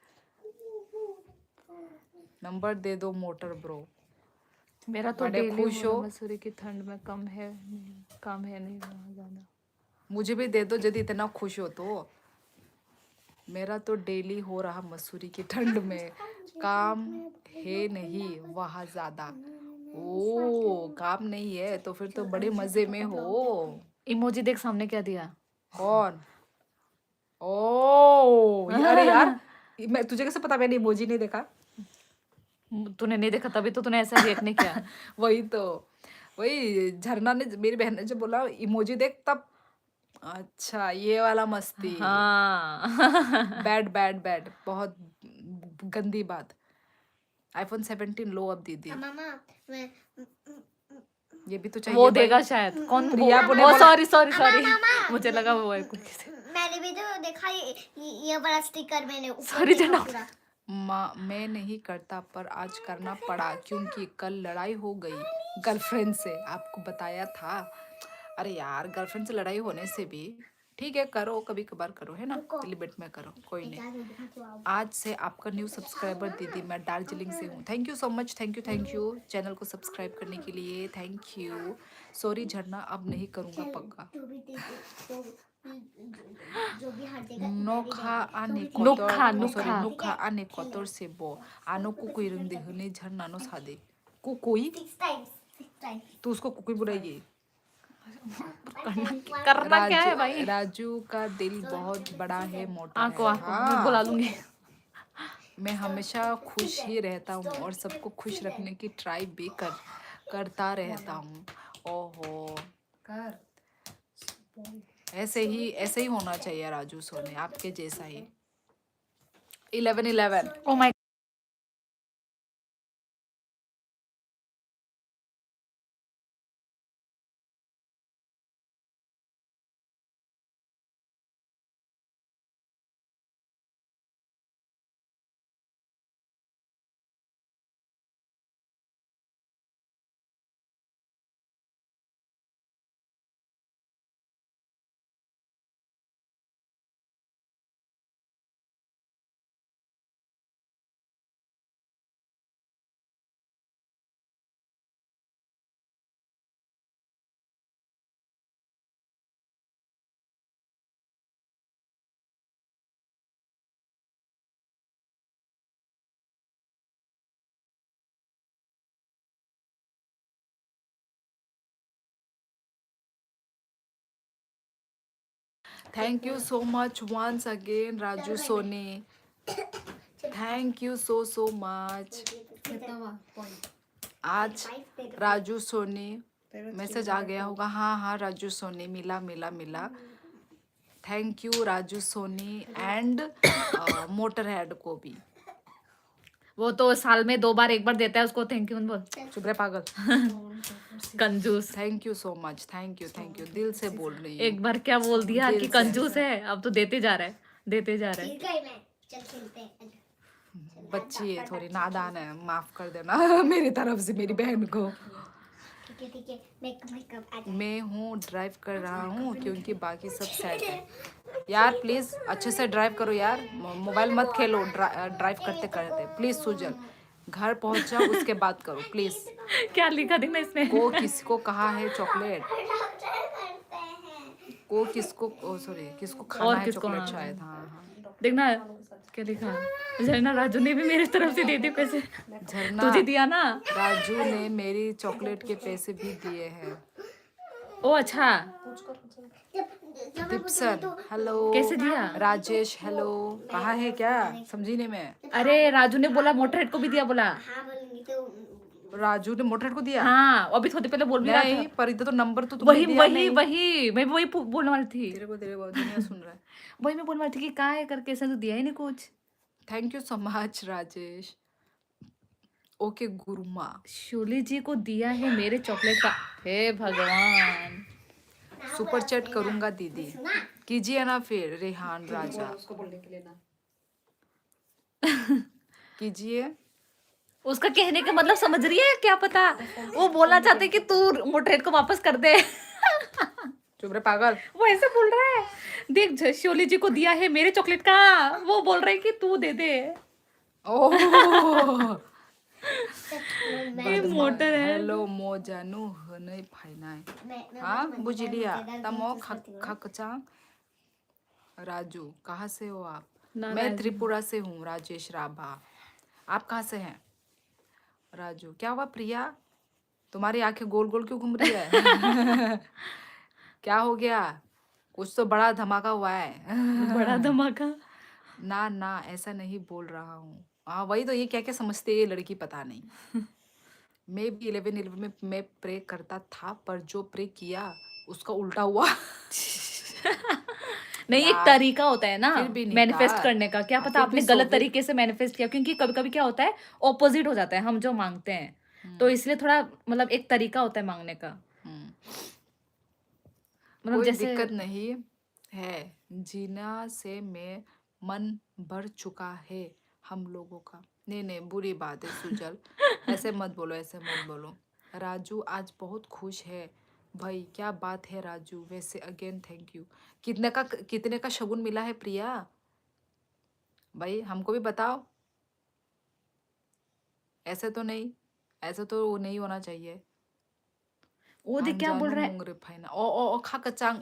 [SPEAKER 1] नंबर दे दो मोटर ब्रो।
[SPEAKER 3] मेरा तो
[SPEAKER 1] बड़े
[SPEAKER 3] डेली
[SPEAKER 1] खुश
[SPEAKER 3] हो रहा,
[SPEAKER 1] हो।
[SPEAKER 3] मसूरी की ठंड में कम है नहीं रहा ज्यादा।
[SPEAKER 1] मुझे भी दे दो यदि इतना खुश हो तो। मेरा तो डेली हो रहा मसूरी की ठंड में, काम है नहीं वहाँ ज्यादा। ओ काम नहीं है तो फिर तो बड़े मजे में हो।
[SPEAKER 3] इमोजी देख सामने क्या दिया।
[SPEAKER 1] कौन? ओ अरे यार, मैं तुझे कैसे पता? मैंने इमोजी नहीं देखा।
[SPEAKER 3] तूने नहीं देखा तभी तो तूने ऐसा रिएक्ट नहीं किया।
[SPEAKER 1] वही तो, वही झरना ने, मेरी बहन ने जब बोला इमोजी देख तब, अच्छा ये वाला मस्ती।
[SPEAKER 3] हाँ।
[SPEAKER 1] बैड बैड बैड, बहुत गंदी बात। iPhone 17 लो अब दीदी।
[SPEAKER 2] मामा मैं
[SPEAKER 1] ये भी तो चाहिए
[SPEAKER 3] वो
[SPEAKER 1] भाई।
[SPEAKER 3] देगा शायद। कौन?
[SPEAKER 1] प्रिया
[SPEAKER 3] वो
[SPEAKER 1] ने बोला-
[SPEAKER 3] सॉरी
[SPEAKER 2] मामा
[SPEAKER 3] मुझे लगा वो है कोई।
[SPEAKER 2] मैंने भी तो देखा ये बड़ा स्टिकर मैंने ऊपर
[SPEAKER 3] Sorry,
[SPEAKER 2] देखा
[SPEAKER 3] जना।
[SPEAKER 2] पूरा।
[SPEAKER 1] मैं नहीं करता पर आज करना पड़ा क्योंकि कल लड़ाई हो गई गर्लफ्रेंड से, आपको बताया था। अरे यार, गर्लफ्रेंड से लड़ाई होने से भी ठीक है, करो कभी कभार करो, है ना, लिमिट में करो, कोई नहीं। आज से आपका न्यू सब्सक्राइबर दीदी, मैं दार्जिलिंग से हूँ। Thank you so much, thank you channel को सब्सक्राइब करने के लिए, थैंक यू। सॉरी झरना, अब नहीं करूँगा पक्का।
[SPEAKER 2] जो भी हारेगा
[SPEAKER 1] नोखा आने
[SPEAKER 3] नुखा,
[SPEAKER 1] कोतर, सॉरी
[SPEAKER 3] नुखा।
[SPEAKER 1] नुखा आने कोतर से बो आनो कुकुई रंग दे हने झरना नो सादे कुकुई।
[SPEAKER 2] 6 टाइम्स
[SPEAKER 1] तू उसको कुकुई बुलाइए।
[SPEAKER 3] करना क्या है भाई?
[SPEAKER 1] राजू का दिल बहुत बड़ा है, मोटा
[SPEAKER 3] आंखों
[SPEAKER 1] है।
[SPEAKER 3] मैं बुला लूंगी।
[SPEAKER 1] मैं हमेशा खुश ही रहता हूँ और सबको खुश रखने की ट्राई भी करता रहता हूँ। ओहो, ऐसे ही होना चाहिए राजू सोने, आपके जैसा ही। 11
[SPEAKER 3] oh my
[SPEAKER 1] thank you so much once again Raju Soni, thank you so much. आज राजू सोनी मैसेज आ गया होगा। हाँ राजू सोनी, मिला। Thank you Raju Soni and motor head को भी।
[SPEAKER 3] वो तो साल में 2 बार 1 बार देता है, उसको थैंक यू बोल।
[SPEAKER 1] चुप रहे पागल।
[SPEAKER 3] कंजूस।
[SPEAKER 1] Thank you so much, thank you दिल से बोल रही हूँ।
[SPEAKER 3] एक बार क्या बोल दिया
[SPEAKER 1] दिल
[SPEAKER 3] कि
[SPEAKER 1] से।
[SPEAKER 3] कंजूस है, अब तो देते जा रहा है।
[SPEAKER 2] जीत गई मैं, चल खेलते हैं।
[SPEAKER 1] बच्ची है थोड़ी, नादान है, माफ कर देना मेरी तरफ से मेरी बहन को।
[SPEAKER 2] ठीक है मेकअप आ जाए।
[SPEAKER 1] मैं हूँ ड्राइव कर रहा हूँ क्योंकि बाकी सब सेट है। यार प्लीज अच्छे से ड्राइव करो यार, मोबाइल मत खेलो ड्राइव करते करते। प्लीज सुजल, घर पहुंच जाओ उसके बाद करो प्लीज।
[SPEAKER 3] क्या लिखा देखना इसमें।
[SPEAKER 1] को किसको कहा है चॉकलेट?
[SPEAKER 2] डॉक्टर करते हैं।
[SPEAKER 1] को किसको, सॉरी किसको खाना
[SPEAKER 3] और
[SPEAKER 1] है
[SPEAKER 3] किसको,
[SPEAKER 1] चॉकलेट
[SPEAKER 3] हाँ।
[SPEAKER 1] शायद। हाँ
[SPEAKER 3] देखना क्या लिखा। झरना, राजू ने भी मेरी तरफ से दे दिए पैसे।
[SPEAKER 1] झरना,
[SPEAKER 3] तुझे दिया ना।
[SPEAKER 1] राजू ने मेरी चॉकलेट के पैसे भी दिए हैं।
[SPEAKER 3] ओ अच्छा,
[SPEAKER 2] जब मैं
[SPEAKER 1] दीपसन हेलो,
[SPEAKER 3] कैसे दिया?
[SPEAKER 1] राजेश हेलो, कहाँ है क्या समझी नहीं मैं।
[SPEAKER 3] अरे राजू ने बोला मोटरहेड को भी दिया बोला।
[SPEAKER 2] हाँ बोलूंगी तो
[SPEAKER 1] राजू ने मोटर को दिया?
[SPEAKER 3] हाँ, अभी थोड़ी पहले बोल भी रहा था।
[SPEAKER 1] नहीं, पर इधर तो नंबर तो तुमने
[SPEAKER 3] वही
[SPEAKER 1] दिया
[SPEAKER 3] वही
[SPEAKER 1] नहीं।
[SPEAKER 3] वही मैं वही बोलने वाली थी।
[SPEAKER 1] तेरे को दुनिया सुन रहा है।
[SPEAKER 3] वही मैं बोलने वाली थी कि कहाँ है करके, ऐसा तो दिया ही नहीं कुछ।
[SPEAKER 1] Thank you so much Rajesh. Okay गुरुमा,
[SPEAKER 3] शोले जी को दिया है मेरे चॉकलेट का। हे भगवान,
[SPEAKER 1] सुपर चैट करूंगा दीदी,
[SPEAKER 2] सुना
[SPEAKER 1] कीजिए ना फिर रेहान राजा,
[SPEAKER 3] उसको बोलने के लिए ना।
[SPEAKER 1] कीजिए।
[SPEAKER 3] उसका कहने का मतलब समझ रही है क्या पता, वो बोलना चाहते कि तू मोटरहेड को वापस कर दे।
[SPEAKER 1] चुप रे पागल।
[SPEAKER 3] वो ऐसे बोल रहा है, देख शोले जी को दिया है मेरे चॉकलेट का, वो बोल रहे हैं कि तू दे दे।
[SPEAKER 1] ओह
[SPEAKER 3] ये मोटर है।
[SPEAKER 1] हेलो मो जानू नहीं फाइना है। हाँ बुझलिया तमो खकचांग। राजू कहाँ से हो आप?
[SPEAKER 3] ना
[SPEAKER 1] मैं
[SPEAKER 3] राजू।
[SPEAKER 1] त्रिपुरा से हूँ राजेश राभा। आप कहाँ से हैं? राजू क्या हुआ प्रिया, तुम्हारी आंखें गोल गोल क्यों घूम रही है? क्या हो गया? कुछ तो बड़ा धमाका हुआ है।
[SPEAKER 3] बड़ा धमाका।
[SPEAKER 1] ना ना ऐसा नहीं बोल रहा हूँ। हाँ वही तो, ये क्या क्या समझते हैं ये लड़की पता नहीं। मैं भी 11 में मैं प्रे करता था, पर जो प्रे किया उसका उल्टा हुआ।
[SPEAKER 3] नहीं, एक
[SPEAKER 1] यार
[SPEAKER 3] तरीका होता है ना
[SPEAKER 1] फिर भी
[SPEAKER 3] मैनिफेस्ट
[SPEAKER 1] निकाल।
[SPEAKER 3] करने का, क्या
[SPEAKER 1] हाँ,
[SPEAKER 3] पता
[SPEAKER 1] फिर भी
[SPEAKER 3] आपने गलत
[SPEAKER 1] सोवियत।
[SPEAKER 3] तरीके से मैनिफेस्ट किया, क्योंकि कभी कभी क्या होता है ऑपोजिट हो जाता है हम जो मांगते हैं, तो इसलिए थोड़ा मतलब एक तरीका होता है मांगने का, मतलब
[SPEAKER 1] कोई
[SPEAKER 3] जैसे
[SPEAKER 1] दिक्कत नहीं है, जीना से मैं मन भर चुका है हम लोगों का। नहीं नहीं बुरी बात है सुजल, ऐसे मत बोलो, ऐसे मत बोलो। राजू आज बहुत खुश है भाई, क्या बात है राजू। वैसे अगेन थैंक यू। कितने का शगुन मिला है प्रिया भाई, हमको भी बताओ। ऐसे तो नहीं, ऐसे तो नहीं होना चाहिए।
[SPEAKER 3] वो देख क्या बोल
[SPEAKER 1] 안전우
[SPEAKER 3] रहा है।
[SPEAKER 1] 몽르 파이나 खाकचांग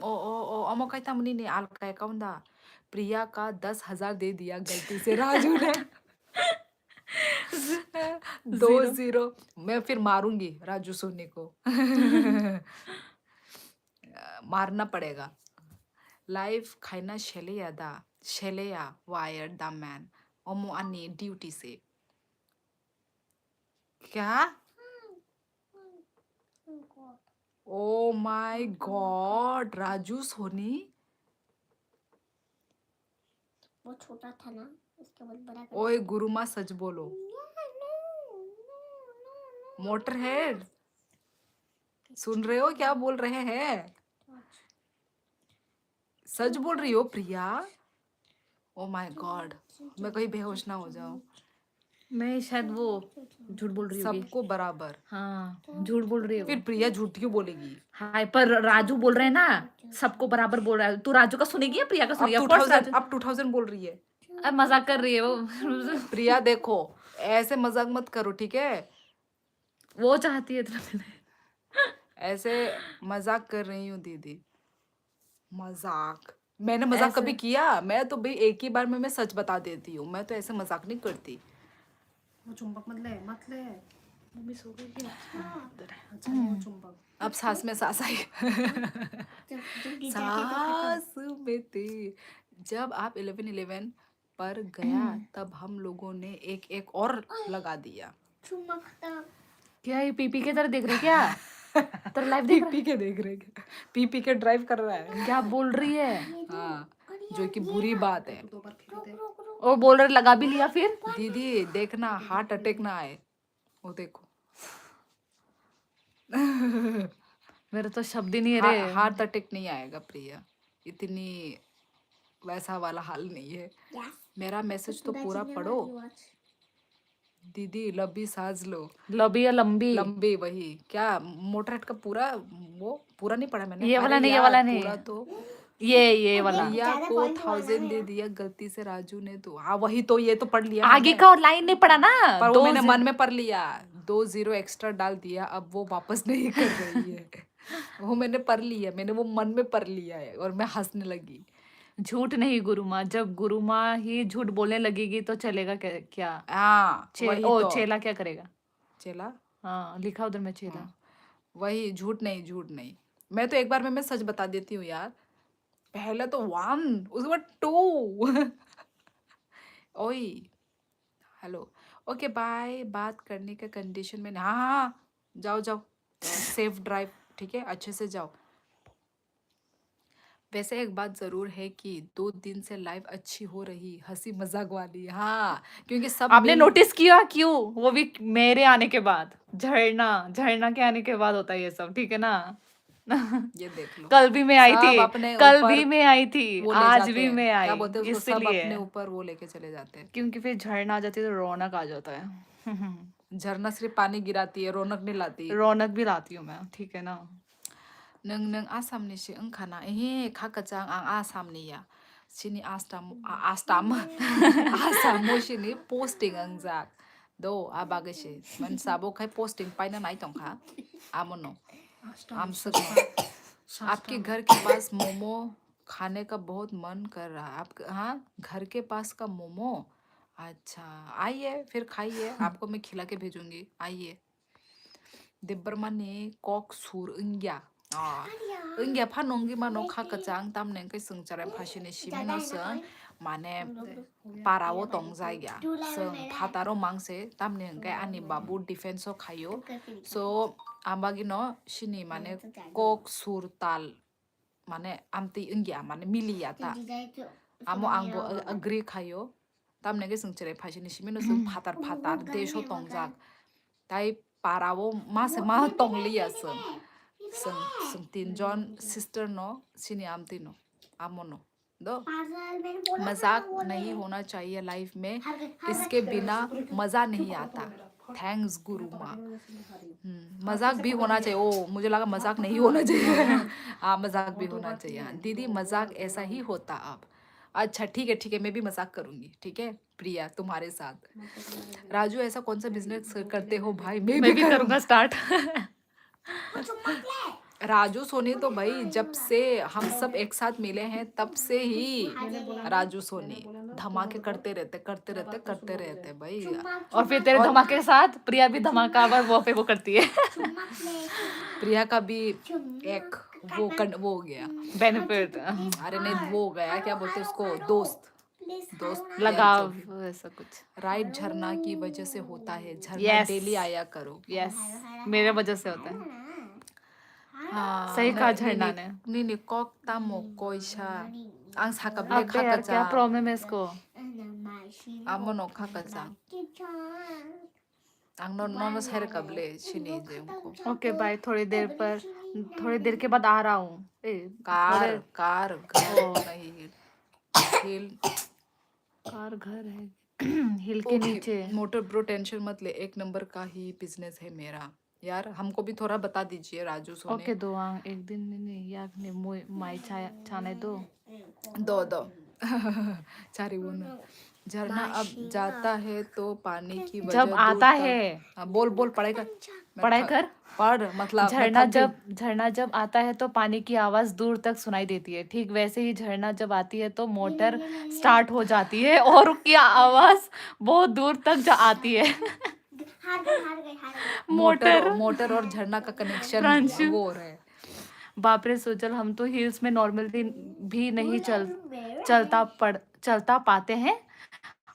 [SPEAKER 1] अमो काय थामनी ने आल काय काउंदा। प्रिया का 10,000 दे दिया गलती से राजू ने। 2-0। मैं फिर मारूंगी राजू सोनी को। मारना पड़ेगा। लाइव खाइना शेलेया वायर द मैन ओमो अन्नी ड्यूटी से। क्या? Oh my God Raju Soni,
[SPEAKER 2] वो छोटा था ना, इसके बाद बड़ा कर
[SPEAKER 1] ओए गुरुमा सच बोलो। मोटर हेड सुन रहे हो क्या बोल रहे हैं? सच बोल रही हो प्रिया? ओ माय गॉड, मैं कहीं बेहोश ना हो जाऊं।
[SPEAKER 3] मैं शायद वो झूठ बोल रही होगी।
[SPEAKER 1] सबको बराबर।
[SPEAKER 3] हाँ झूठ बोल रही है
[SPEAKER 1] फिर
[SPEAKER 3] वो।
[SPEAKER 1] प्रिया झूठ क्यों बोलेगी?
[SPEAKER 3] हाँ पर राजू बोल रहे हैं ना, सबको बराबर बोल रहा है, तू राजू का सुनेगी या प्रिया का
[SPEAKER 1] अब
[SPEAKER 3] सुनेगी? Of course
[SPEAKER 1] 2000
[SPEAKER 3] Raju.
[SPEAKER 1] अब 2000 बोल रही है।
[SPEAKER 3] अब मजाक कर रही है वो।
[SPEAKER 1] प्रिया देखो, ऐसे मजाक मत करो ठीक है?
[SPEAKER 3] वो चाहती है तो
[SPEAKER 1] ऐसे मजाक कर रही हूँ दीदी। मजाक मैंने मजाक
[SPEAKER 3] ऐसे
[SPEAKER 1] कभी किया? मैं तो भाई एक ही बार में मैं सच बता देती हूँ, मैं तो ऐसे मजाक नहीं करती।
[SPEAKER 4] वो चुंबक मत ले
[SPEAKER 3] मम्मी सो गई है।
[SPEAKER 4] अच्छा नहीं वो चुंबक
[SPEAKER 1] अब सांस में सांस आई।
[SPEAKER 2] जब गिर जाते तो खत्म।
[SPEAKER 1] सांस में थी। जब आप 11 पर गया तब हम लोगों ने एक एक और लगा दिया।
[SPEAKER 2] चुम्मा खत्म।
[SPEAKER 3] क्या ये पीपी के तरह देख रहे क्या? तेरा लाइव देख रहा
[SPEAKER 1] पी के देख रहे क्या? पी के ड्राइव कर रहा है।
[SPEAKER 3] है? क्या बोल रही है?
[SPEAKER 1] हाँ जो कि बुरी बात है।
[SPEAKER 4] दो बार फिर दे
[SPEAKER 3] और बोल रहे लगा भी लिया फिर।
[SPEAKER 1] दीदी देखना हार्ट अटैक ना आए। वो देखो
[SPEAKER 3] मेरे तो शब्द ही नहीं है रे।
[SPEAKER 1] हार्ट अटैक नहीं आएगा प्रिया, इतनी वैसा वाला हाल नहीं है।
[SPEAKER 2] Yes.
[SPEAKER 1] मेरा मैसेज तो पूरा पढ़ो दीदी, लंबी सांस लो।
[SPEAKER 3] लंबी या लंबी?
[SPEAKER 1] लंबी वही क्या, मोटरहेड का पूरा वो पूरा नहीं पढ़ा मैंने।
[SPEAKER 3] ये वाला
[SPEAKER 1] अरे
[SPEAKER 3] नहीं, ये
[SPEAKER 1] यार,
[SPEAKER 3] वाला नहीं।
[SPEAKER 1] पूरा तो
[SPEAKER 3] ये वाला।
[SPEAKER 1] प्रिया
[SPEAKER 2] ज्यादा
[SPEAKER 1] को
[SPEAKER 2] point हुआ ना
[SPEAKER 1] 1000 दे
[SPEAKER 2] मेरा।
[SPEAKER 1] दिया गलती से राजू ने, तो हाँ वही तो, ये तो पढ़ लिया
[SPEAKER 3] आगे
[SPEAKER 1] मैंने।
[SPEAKER 3] का और लाइन नहीं पढ़ा ना।
[SPEAKER 1] पर वो
[SPEAKER 3] दो
[SPEAKER 1] मैंने
[SPEAKER 3] जी-
[SPEAKER 1] मन में पढ़ लिया। 2-0 एक्स्ट्रा डाल दिया, अब वो वापस नहीं कर रही है। वो मैंने पढ़ लिया, मैंने वो मन में पढ़ लिया है और मैं हंसने लगी।
[SPEAKER 3] झूठ नहीं गुरु माँ, जब गुरु माँ ही झूठ बोलने लगेगी तो चलेगा क्या?
[SPEAKER 1] हाँ वही तो।
[SPEAKER 3] चेला क्या करेगा?
[SPEAKER 1] चला
[SPEAKER 3] हाँ लिखा उधर में चेला।
[SPEAKER 1] वही झूठ नहीं, झूठ नहीं। मैं तो एक बार में मैं सच बता देती हूँ यार। पहले तो 1 उसके बाद 2 ओए हेलो ओके बाय। बात करने का कंडीशन में हाँ हाँ हाँ, जाओ जाओ सेफ ड्राइव ठीक है अच्छे से जाओ। वैसे एक बात जरूर है कि 2 दिन से लाइफ अच्छी हो रही हंसी मजाक वाली हाँ क्योंकि सब
[SPEAKER 3] आपने
[SPEAKER 1] मिल
[SPEAKER 3] नोटिस किया क्यों? वो भी मेरे आने के बाद, झरना झरना के आने के बाद होता है ये सब, ठीक है ना?
[SPEAKER 1] ये देख लो
[SPEAKER 3] कल भी मैं आई
[SPEAKER 1] सब
[SPEAKER 3] थी,
[SPEAKER 1] अपने
[SPEAKER 3] कल
[SPEAKER 1] ऊपर
[SPEAKER 3] भी मैं आई थी,
[SPEAKER 1] वो ले
[SPEAKER 3] आज
[SPEAKER 1] जाते
[SPEAKER 3] भी
[SPEAKER 1] हैं
[SPEAKER 3] मैं
[SPEAKER 1] क्या
[SPEAKER 3] आई,
[SPEAKER 1] बोलते हैं उसको सब
[SPEAKER 3] इसलिए।
[SPEAKER 1] अपने ऊपर वो लेके चले जाते हैं।
[SPEAKER 3] क्योंकि फिर झरना आ जाती है तो रौनक आ जाता है।
[SPEAKER 1] झरना सिर्फ पानी गिराती है रौनक नहीं लाती।
[SPEAKER 3] रौनक भी लाती हूँ मैं, ठीक है ना?
[SPEAKER 1] नों नों आसामनिसो ओंखाना एहे खाकचां आं आसामनिया सिनि आस्ताम आस्ताम आसामो सिनि पोस्टिंग अंजाक दो आबागेसे मन साबो खाय पोस्टिंग पाइना नाइ तंखा आमनो आम सकनो आपके घर के पास मोमो खाने का बहुत मन कर रहा है आप हाँ घर के पास का मोमो अच्छा आइए फिर खाइए आपको मैं खिला के भेजूंगी आइए Debermane kok sur engya. Ah, engya panongi mano kakacang tam neng kai sung charam phasine shimino sung mane parao tongjai ya. Sung phataro mangse tam neng kai ani babu defense khayo. So ambagino shini mane kok sur tal mane amti engya mane miliyata. Amo angbo agree khayo. Tam neng kai sung charam phasine shimino sung phatar phatar desho tongjak. Tai parao mas ma tong liya sung tinjon sister no sini amti no amono दो मजाक नहीं होना चाहिए life में इसके बिना मजा नहीं आता थैंक्स गुरु माँ मजाक भी होना चाहिए ओ मुझे लगा मजाक नहीं होना चाहिए हाँ मजाक भी होना चाहिए हाँ, दीदी मजाक ऐसा ही होता अब अच्छा ठीक है मैं भी मजाक करूंगी ठीक है प्रिया तुम्हारे साथ राजू ऐसा कौन सा बिजनेस करते हो भाई मैं
[SPEAKER 3] मैं
[SPEAKER 1] भी
[SPEAKER 3] भी
[SPEAKER 1] करूंगा
[SPEAKER 3] करूंगा स्टार्ट।
[SPEAKER 1] राजू सोनी तो भाई जब से हम सब एक साथ मिले हैं तब से ही राजू सोनी धमाके करते रहते भाई
[SPEAKER 3] और फिर तेरे
[SPEAKER 1] और
[SPEAKER 3] धमाके के साथ प्रिया भी धमाका वो करती है।
[SPEAKER 1] प्रिया का भी एक वो हो गया
[SPEAKER 3] बेनिफिट,
[SPEAKER 1] अरे नहीं वो हो गया क्या बोलते हैं उसको दोस्त
[SPEAKER 3] लगाव, ऐसा कुछ।
[SPEAKER 1] राइट झरना की वजह से होता है झरना
[SPEAKER 3] Yes.
[SPEAKER 1] डेली आया करो
[SPEAKER 3] यस, मेरे वजह से होता है।
[SPEAKER 1] हाँ
[SPEAKER 3] सही कहा झरना ने।
[SPEAKER 1] नी कॉक तामो कोइशा आं साकबले
[SPEAKER 3] अबे यार क्या प्रॉब्लम है इसको?
[SPEAKER 1] आमनो खाकचा आं नो सारे कबले शिनी जे उनको
[SPEAKER 3] ओके बाय, थोड़ी देर के बाद आ रहा हूँ।
[SPEAKER 1] कार घर नहीं हिल
[SPEAKER 3] कार घर है हिल के नीचे।
[SPEAKER 1] मोटर ब्रो टेंशन मत ले 1 नंबर का ही बिजनेस है मेरा यार हमको भी थोड़ा बता दीजिए राजू सोनी
[SPEAKER 3] ओके दो एक दिन नहीं यार ने माई छाने दो
[SPEAKER 1] दो चारी वो ना झरना अब जाता है तो पानी की वजह
[SPEAKER 3] जब आता
[SPEAKER 1] दूर
[SPEAKER 3] है
[SPEAKER 1] तक हाँ, बोल पढ़ाई कर
[SPEAKER 3] पढ़ाई कर।
[SPEAKER 1] पढ़ मतलब
[SPEAKER 3] झरना जब आता है तो पानी की आवाज दूर तक सुनाई देती है, ठीक वैसे ही झरना जब आती है तो मोटर स्टार्ट हो जाती है और उसकी आवाज बहुत दूर तक आती है।
[SPEAKER 1] मोटर और झरना का कनेक्शन वो हो रहा है।
[SPEAKER 3] बाप रे सोचल, हम तो हिल्स में नॉर्मली भी नहीं चलता पाते हैं।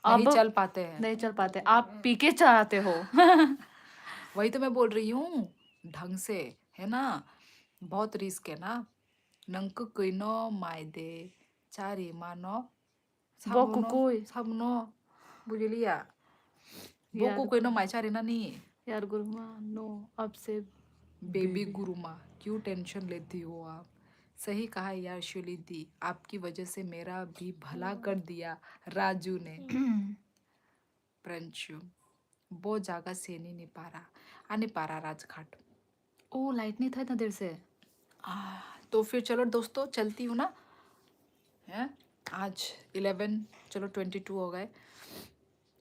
[SPEAKER 1] नहीं
[SPEAKER 3] अब
[SPEAKER 1] चल पाते हैं
[SPEAKER 3] नहीं चल पाते, आप पी के चलाते हो।
[SPEAKER 1] वही तो मैं बोल रही हूँ ढंग से है ना बहुत रिस्क है ना नंक कुइनो मायदे चारी मानो
[SPEAKER 3] वो कुकुई
[SPEAKER 1] साबनो बुझलिया वो
[SPEAKER 3] यार
[SPEAKER 1] कुकुइनो माय चारी ना नहीं
[SPEAKER 3] यार गुरुमा नो अब से
[SPEAKER 1] बेबी गुरुमा क्यों टेंशन लेती हो आप सही कहा यार शिली दी आपकी वजह से मेरा भी भला कर दिया राजू ने प्रंशु वो जागा से नहीं पा रहा आने पा रहा राजघाट
[SPEAKER 3] ओ लाइट नहीं था इतना देर से।
[SPEAKER 1] तो फिर चलो दोस्तों चलती हूँ ना है आज 11 चलो 22 हो गए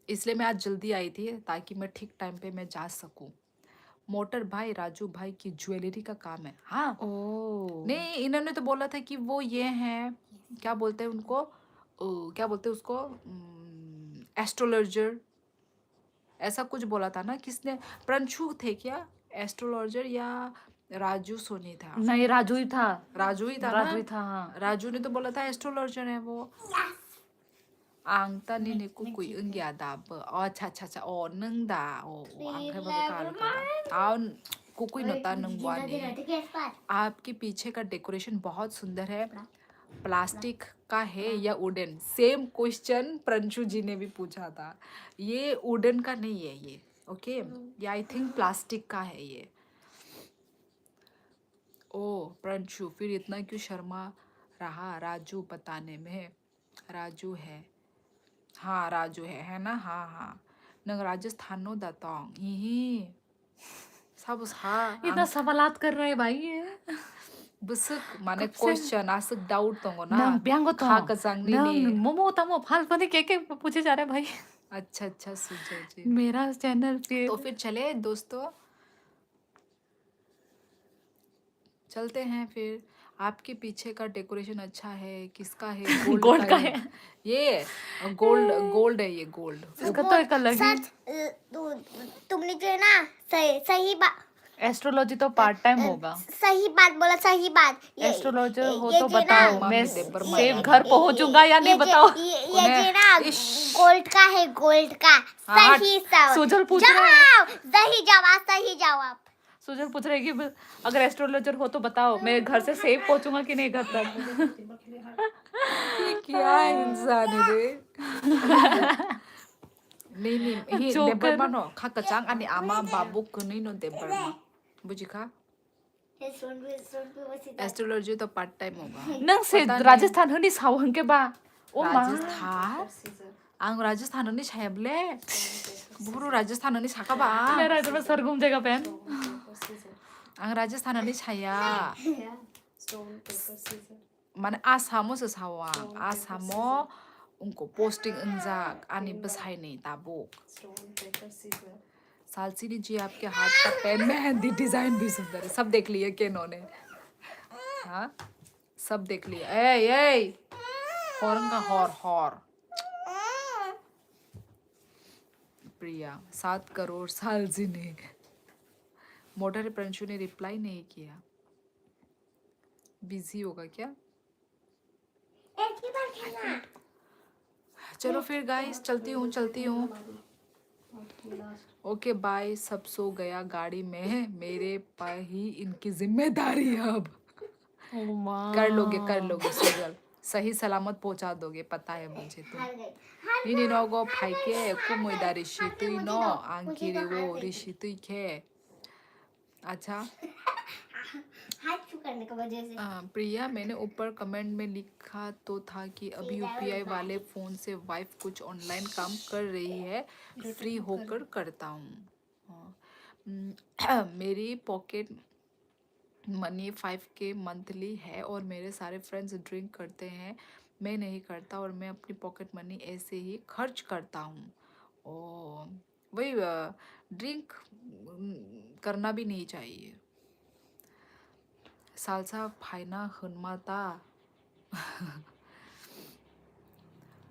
[SPEAKER 1] इसलिए मैं आज जल्दी आई थी ताकि मैं ठीक टाइम पे मैं जा सकूं मोटर भाई राजू भाई की ज्वेलरी का काम है हाँ
[SPEAKER 3] ओ
[SPEAKER 1] नहीं इन्होंने तो बोला था कि वो ये हैं क्या बोलते हैं उनको क्या बोलते हैं उसको एस्ट्रोलॉजर ऐसा कुछ बोला था ना किसने प्रंशु थे क्या एस्ट्रोलॉजर या राजू सोनी था।
[SPEAKER 3] नहीं, राजू ही था।
[SPEAKER 1] राजू ही था
[SPEAKER 3] राजू
[SPEAKER 1] ना?
[SPEAKER 3] ही था, हाँ।
[SPEAKER 1] राजू ने तो बोला था एस्ट्रोलॉजर है वो। आंगता ने को कोई उंगिया दाब। अच्छा अच्छा अच्छा ओ नंगदा ओ आंग है बबे काल का। आओ कुकुई नता नंगवा ने।
[SPEAKER 2] ठीक है इस बार
[SPEAKER 1] आपके पीछे का डेकोरेशन बहुत सुंदर है। प्लास्टिक का है या वुडन? सेम क्वेश्चन प्रंशु जी ने भी पूछा था। ये वुडन का नहीं है ये, ओके। ये आई थिंक प्लास्टिक का है ये। ओ प्रंशु, फिर इतना क्यों शर्मा रहा राजू बताने में? राजू है, हाँ राजू है ना? हाँ हाँ। नंग राजस्थान नो दातोंग यही सब हाँ
[SPEAKER 3] इतना सवालात कर रहे हैं भाई ये।
[SPEAKER 1] busuk माने
[SPEAKER 3] कब से?
[SPEAKER 1] क्वेश्चन आसक डाउट तोंगो ना
[SPEAKER 3] नंग ब्यांगो तो।
[SPEAKER 1] खा कसांगनी
[SPEAKER 3] नंग
[SPEAKER 1] ने।
[SPEAKER 3] मोमो तमो फाल पता नहीं क्या पूछे जा रहे हैं भाई।
[SPEAKER 1] अच्छा अच्छा सुजय जी।
[SPEAKER 3] मेरा चैनल पे
[SPEAKER 1] तो फिर चले दोस्तों, चलते हैं फिर। आपके पीछे का डेकोरेशन अच्छा है, किसका है? गोल्ड
[SPEAKER 3] गोल्ड का
[SPEAKER 1] है
[SPEAKER 3] है।
[SPEAKER 1] ये। गोल्ड गोल्ड है ये, गोल्ड।
[SPEAKER 3] इसका तो एक अलग ही।
[SPEAKER 2] सच तुमने जो है ना सही सही बात
[SPEAKER 3] एस्ट्रोलॉजी तो पार्ट टाइम होगा।
[SPEAKER 2] सही बात बोला, सही बात।
[SPEAKER 3] एस्ट्रोलॉजर हो
[SPEAKER 2] ये
[SPEAKER 3] तो
[SPEAKER 2] जो ना
[SPEAKER 3] बताओ,
[SPEAKER 1] मम्मी
[SPEAKER 3] मैं
[SPEAKER 1] देबर
[SPEAKER 3] सेफ
[SPEAKER 1] माया।
[SPEAKER 3] घर पहुंचूंगा या नहीं बताओ।
[SPEAKER 2] ये
[SPEAKER 1] उन्हें-
[SPEAKER 2] जो ना
[SPEAKER 1] इश।
[SPEAKER 2] गोल्ड का है, गोल्ड का।
[SPEAKER 1] हाँ,
[SPEAKER 2] सही सवाल।
[SPEAKER 3] सुजल पूछ रहा है।
[SPEAKER 2] जवाब सही जवाब, सही जवाब।
[SPEAKER 3] सुजल पूछ रहे कि अगर एस्ट्रोलॉजर हो तो बताओ, मैं घर से सेफ पहुंचूंगा कि नहीं घर तक।
[SPEAKER 1] क्या इंसान है रे। नहीं नहीं ही
[SPEAKER 3] जोकर।
[SPEAKER 1] देबर मानो खा कचांग अनि आमा बाबू कुनी नो देबर मा बुझी खा। एस्ट्रोलॉजी तो पार्ट टाइम होगा।
[SPEAKER 3] नंग से
[SPEAKER 1] पता नहीं।
[SPEAKER 3] राजस्थान हनी सावहन के बा ओ मां
[SPEAKER 1] राजस्थान आंग राजस्थान नि छायबले बुरु राजस्थान नि साकाबा
[SPEAKER 3] मेरा इधर में सर घूम जाएगा पहन।
[SPEAKER 1] आंग राजस्थान नि छाया माने आसामो से सावा आसामो उनको पोस्टिंग इंजाक आनी बसाई नहीं ताबो। सालसिनी जी आपके हाथ का पेन मेहंदी डिजाइन भी सुंदर है। सब देख लिए केनो ने? हाँ सब देख लिया। ए ए हॉर्न का हॉर हॉर। प्रिया 7 करोड़ सालसिनी। मोटर प्रंशु ने रिप्लाई नहीं किया, बिजी होगा क्या?
[SPEAKER 2] एक ही बार खेलना।
[SPEAKER 1] चलो फिर गाइस चलती हूँ। Okay bye. सब सो गया गाड़ी में, मेरे पर ही इनकी जिम्मेदारी है अब।
[SPEAKER 3] ओ मां
[SPEAKER 1] कर लोगे सुजल, सही सलामत पहुंचा दोगे, पता है मुझे तुम।
[SPEAKER 2] हार गई।
[SPEAKER 1] Ini no go paike kumoi dari shitu no ankiri wo rishitu ke। अच्छा
[SPEAKER 2] हाथ छू करने की वजह से।
[SPEAKER 1] प्रिया, मैंने ऊपर कमेंट में लिखा तो था कि अभी यूपीआई वाले फोन से वाइफ कुछ ऑनलाइन काम कर रही है, फ्री होकर करता हूँ। मेरी पॉकेट मनी 5K मंथली है और मेरे सारे फ्रेंड्स ड्रिंक करते हैं, मैं नहीं करता और मैं अपनी पॉकेट मनी ऐसे ही खर्च करता हूँ। ओ वही ड्रिंक करना भी नहीं चाहिए। सालसा फाइना हनमाता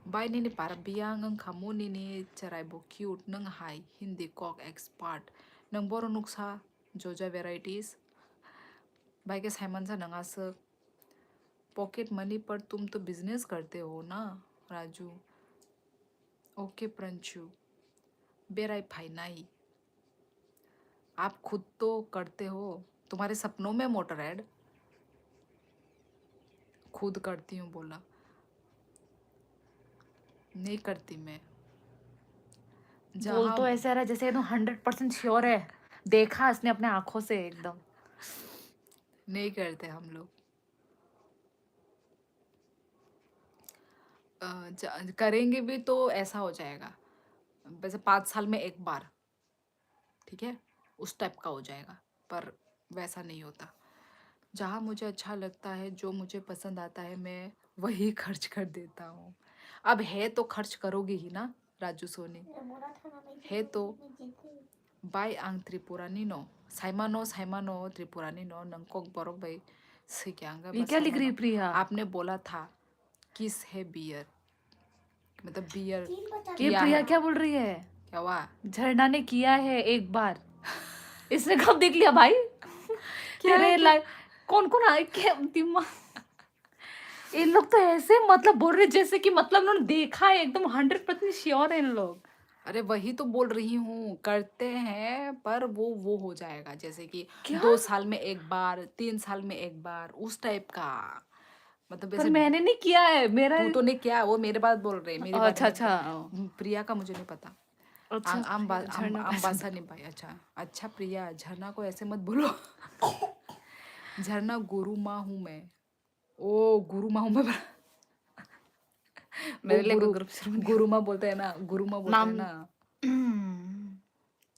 [SPEAKER 1] बाय निनी पारबिया ngang kamu nini cerai bo cute nang hai hindi kok expert nang boro nuksa joja varieties by के साइमन सा नंगा स पॉकेट मनी पर तुम तो बिजनेस करते हो ना राजू। ओके प्रंशु बेराई फाइनाई, आप खुद तो करते हो, तुम्हारे सपनों में मोटर ऐड खुद करती हूँ बोला, नहीं करती मैं।
[SPEAKER 3] बोल तो ऐसे रहा जैसे एकदम 100% श्योर है, देखा इसने अपने आंखों से एकदम।
[SPEAKER 1] नहीं करते हम लोग। करेंगे भी तो ऐसा हो जाएगा वैसे 5 साल में एक बार, ठीक है, उस टाइप का हो जाएगा, पर वैसा नहीं होता। जहाँ मुझे अच्छा लगता है, जो मुझे पसंद आता है, मैं वही खर्च कर देता हूँ। अब है तो खर्च करोगे ही ना राजू सोनी, है तो। बाय आंग त्रिपुरानी नो साइमानो त्रिपुरानी नो नंकोक बरोक भाई सिक्यांगा
[SPEAKER 3] ये क्या लिख रही है प्रिया?
[SPEAKER 1] आपने बोला था किस है बियर, मतलब बियर
[SPEAKER 3] ये
[SPEAKER 1] किया
[SPEAKER 3] प्रिया
[SPEAKER 1] है।
[SPEAKER 3] क्या बोल रही है?
[SPEAKER 1] क्या हुआ?
[SPEAKER 3] झरना ने किया है एक बार, इसने कब देख लिया भाई? तेरे लाइफ कौन कौन आए क्या दिमाग इन लोग तो ऐसे मतलब बोल रहे जैसे कि मतलब उन्होंने देखा है एकदम 100% श्योर है इन लोग।
[SPEAKER 1] अरे वही तो बोल रही हूँ, करते हैं पर वो हो जाएगा जैसे कि
[SPEAKER 3] क्या?
[SPEAKER 1] 2 साल में एक बार, 3 साल में एक बार, उस टाइप का। मतलब
[SPEAKER 3] पर
[SPEAKER 1] जैसे
[SPEAKER 3] मैंने नहीं किया है मेरा।
[SPEAKER 1] तू तो ने क्या, वो मेरे बात बोल रहे, मेरे बारे
[SPEAKER 3] अच्छा
[SPEAKER 1] में
[SPEAKER 3] अच्छा
[SPEAKER 1] प्रिया का मुझे नहीं पता।
[SPEAKER 3] अच्छा झरना
[SPEAKER 1] आम
[SPEAKER 3] का
[SPEAKER 1] बासा नहीं पाई। अच्छा अच्छा प्रिया, झरना को ऐसे मत बोलो। झरना गुरु माँ हूँ मैं। ओ गुरु माँ हूँ मैं। वो
[SPEAKER 3] मेरे लिए कोई
[SPEAKER 1] गुरु
[SPEAKER 3] ग्रुप शुरू
[SPEAKER 1] गुरु माँ बोलते हैं ना, गुरु माँ बोलते हैं
[SPEAKER 3] नाम
[SPEAKER 1] ना।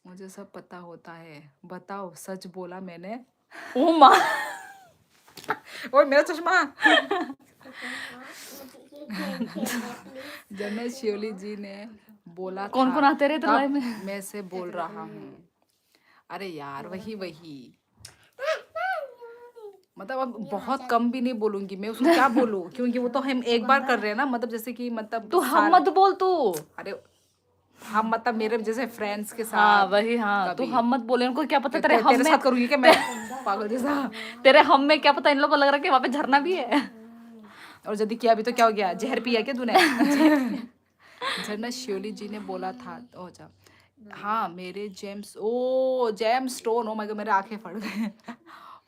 [SPEAKER 1] मुझे सब पता होता है। बताओ सच बोला मैंने।
[SPEAKER 3] ओ माँ
[SPEAKER 1] ओए मेरा चश्मा।
[SPEAKER 2] मुझे ये गेम खेलना है प्लीज।
[SPEAKER 1] जनरल शिवली जी ने बोला
[SPEAKER 3] कौन
[SPEAKER 1] था,
[SPEAKER 3] कौन आते रहे तेरे लाइफ
[SPEAKER 1] तब
[SPEAKER 3] में?
[SPEAKER 1] मैं से बोल रहा हूँ। अरे यार वही वही, मतलब अब बहुत कम भी नहीं बोलूंगी मैं, उसको क्या बोलूं, क्योंकि वो तो हम एक बार कर रहे हैं ना, मतलब जैसे कि मतलब
[SPEAKER 3] तू हम
[SPEAKER 1] साल।
[SPEAKER 3] मत बोल तू।
[SPEAKER 1] अरे हम मतलब मेरे जैसे फ्रेंड्स के
[SPEAKER 3] हाँ
[SPEAKER 1] साथ
[SPEAKER 3] वही हाँ तू
[SPEAKER 1] कभी।
[SPEAKER 3] हम मत बोले उनको क्या पता तेरे हम
[SPEAKER 1] तेरे
[SPEAKER 3] में
[SPEAKER 1] साथ करूंगी क्या मैं, पागल जैसा।
[SPEAKER 3] तेरे हम में क्या पता इन लोगों को लग रहा है कि वहां पे झरना भी है।
[SPEAKER 1] और यदि किया भी तो क्या हो गया, जहर पिया क्या तूने। झरना शिवली जी ने बोला था। ओ जा, हाँ मेरे James stone, O my God मेरे आंखें फट गए।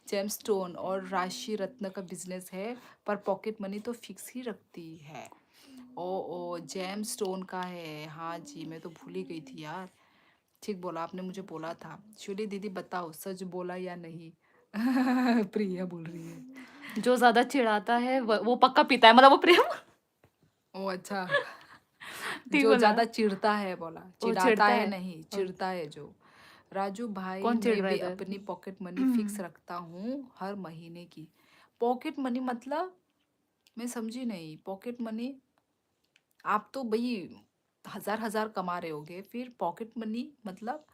[SPEAKER 1] जेम्स स्टोन और राशि रत्न का बिजनेस है, पर पॉकेट मनी तो फिक्स ही रखती है। ओ जेम्स स्टोन का है, हाँ जी मैं तो भूल ही गई थी यार। ठीक बोला आपने, मुझे बोला था। शिवली दीदी बताओ सच बोला या नहीं। प्रिया बोल रही है।
[SPEAKER 3] जो ज्यादा चिढ़ाता है वो पक्का पीता है मतलब वो प्रेम
[SPEAKER 1] ओ अच्छा।
[SPEAKER 3] ठीक
[SPEAKER 1] जो
[SPEAKER 3] बोला।
[SPEAKER 1] ज्यादा चिढ़ता है बोला,
[SPEAKER 3] वो
[SPEAKER 1] चिढ़ाता
[SPEAKER 3] चिढ़ता
[SPEAKER 1] है
[SPEAKER 3] है।
[SPEAKER 1] नहीं, चिढ़ता है जो। राजू भाई
[SPEAKER 3] कौन चिढ़
[SPEAKER 1] मैं
[SPEAKER 3] रहा है
[SPEAKER 1] भी
[SPEAKER 3] इधर?
[SPEAKER 1] अपनी पॉकेट मनी फिक्स रखता हूँ हर महीने की। पॉकेट मनी मतलब मैं समझी नहीं, पॉकेट मनी आप तो भाई हजार हजार कमा रहे होगे, फिर पॉकेट मनी मतलब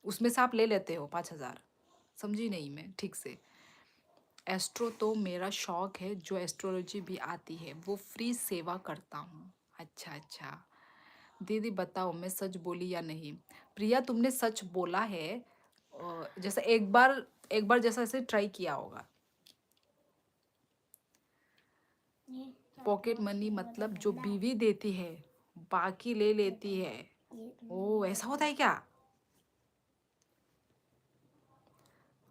[SPEAKER 1] उसमें से आप ले लेते हो 5,000। समझी नहीं मैं ठीक से। एस्ट्रो तो मेरा शौक है, जो एस्ट्रोलॉजी भी आती है वो फ्री सेवा करता हूँ। अच्छा अच्छा। दीदी बताओ मैं सच बोली या नहीं। प्रिया तुमने सच बोला है। जैसे एक बार जैसा ऐसे ट्राई किया होगा। पॉकेट मनी मतलब जो बीवी देती है बाकी ले लेती है। ओ ऐसा होता है क्या।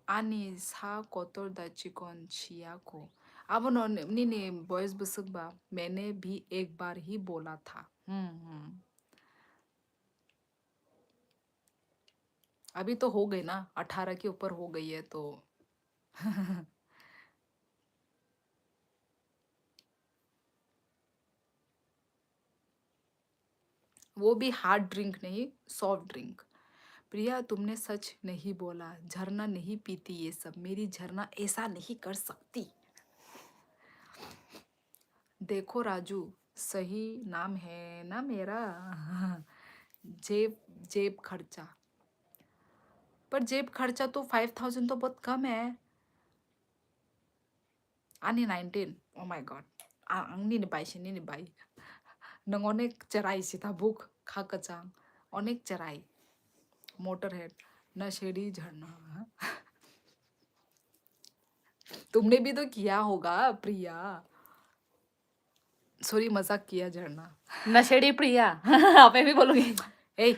[SPEAKER 1] 아니 사고돌다치 건 치야고। अब उन्होंने नहीं नहीं बॉयज बुसुकबा, मैंने भी एक बार ही बोला था। अभी तो हो गई ना, 18 के ऊपर हो गई है तो। वो भी हार्ड ड्रिंक नहीं, सॉफ्ट ड्रिंक। प्रिया तुमने सच नहीं बोला, झरना नहीं पीती ये सब, मेरी झरना ऐसा नहीं कर सकती। देखो राजू, सही नाम है ना मेरा। जेब जेब खर्चा। पर जेब खर्चा तो 5,000 तो बहुत कम है। आनी 19, ओ माय गॉड। आंनि बाइसि निनि बाई। नों अनेक चराई सीता बुक खाकचांग, अनेक चराई। मोटर हेड नशेड़ी झरना। तुमने भी तो किया होगा प्रिया। सॉरी मजाक किया झरना।
[SPEAKER 3] नशेड़ी प्रिया आप भी बोलोगे?
[SPEAKER 1] ए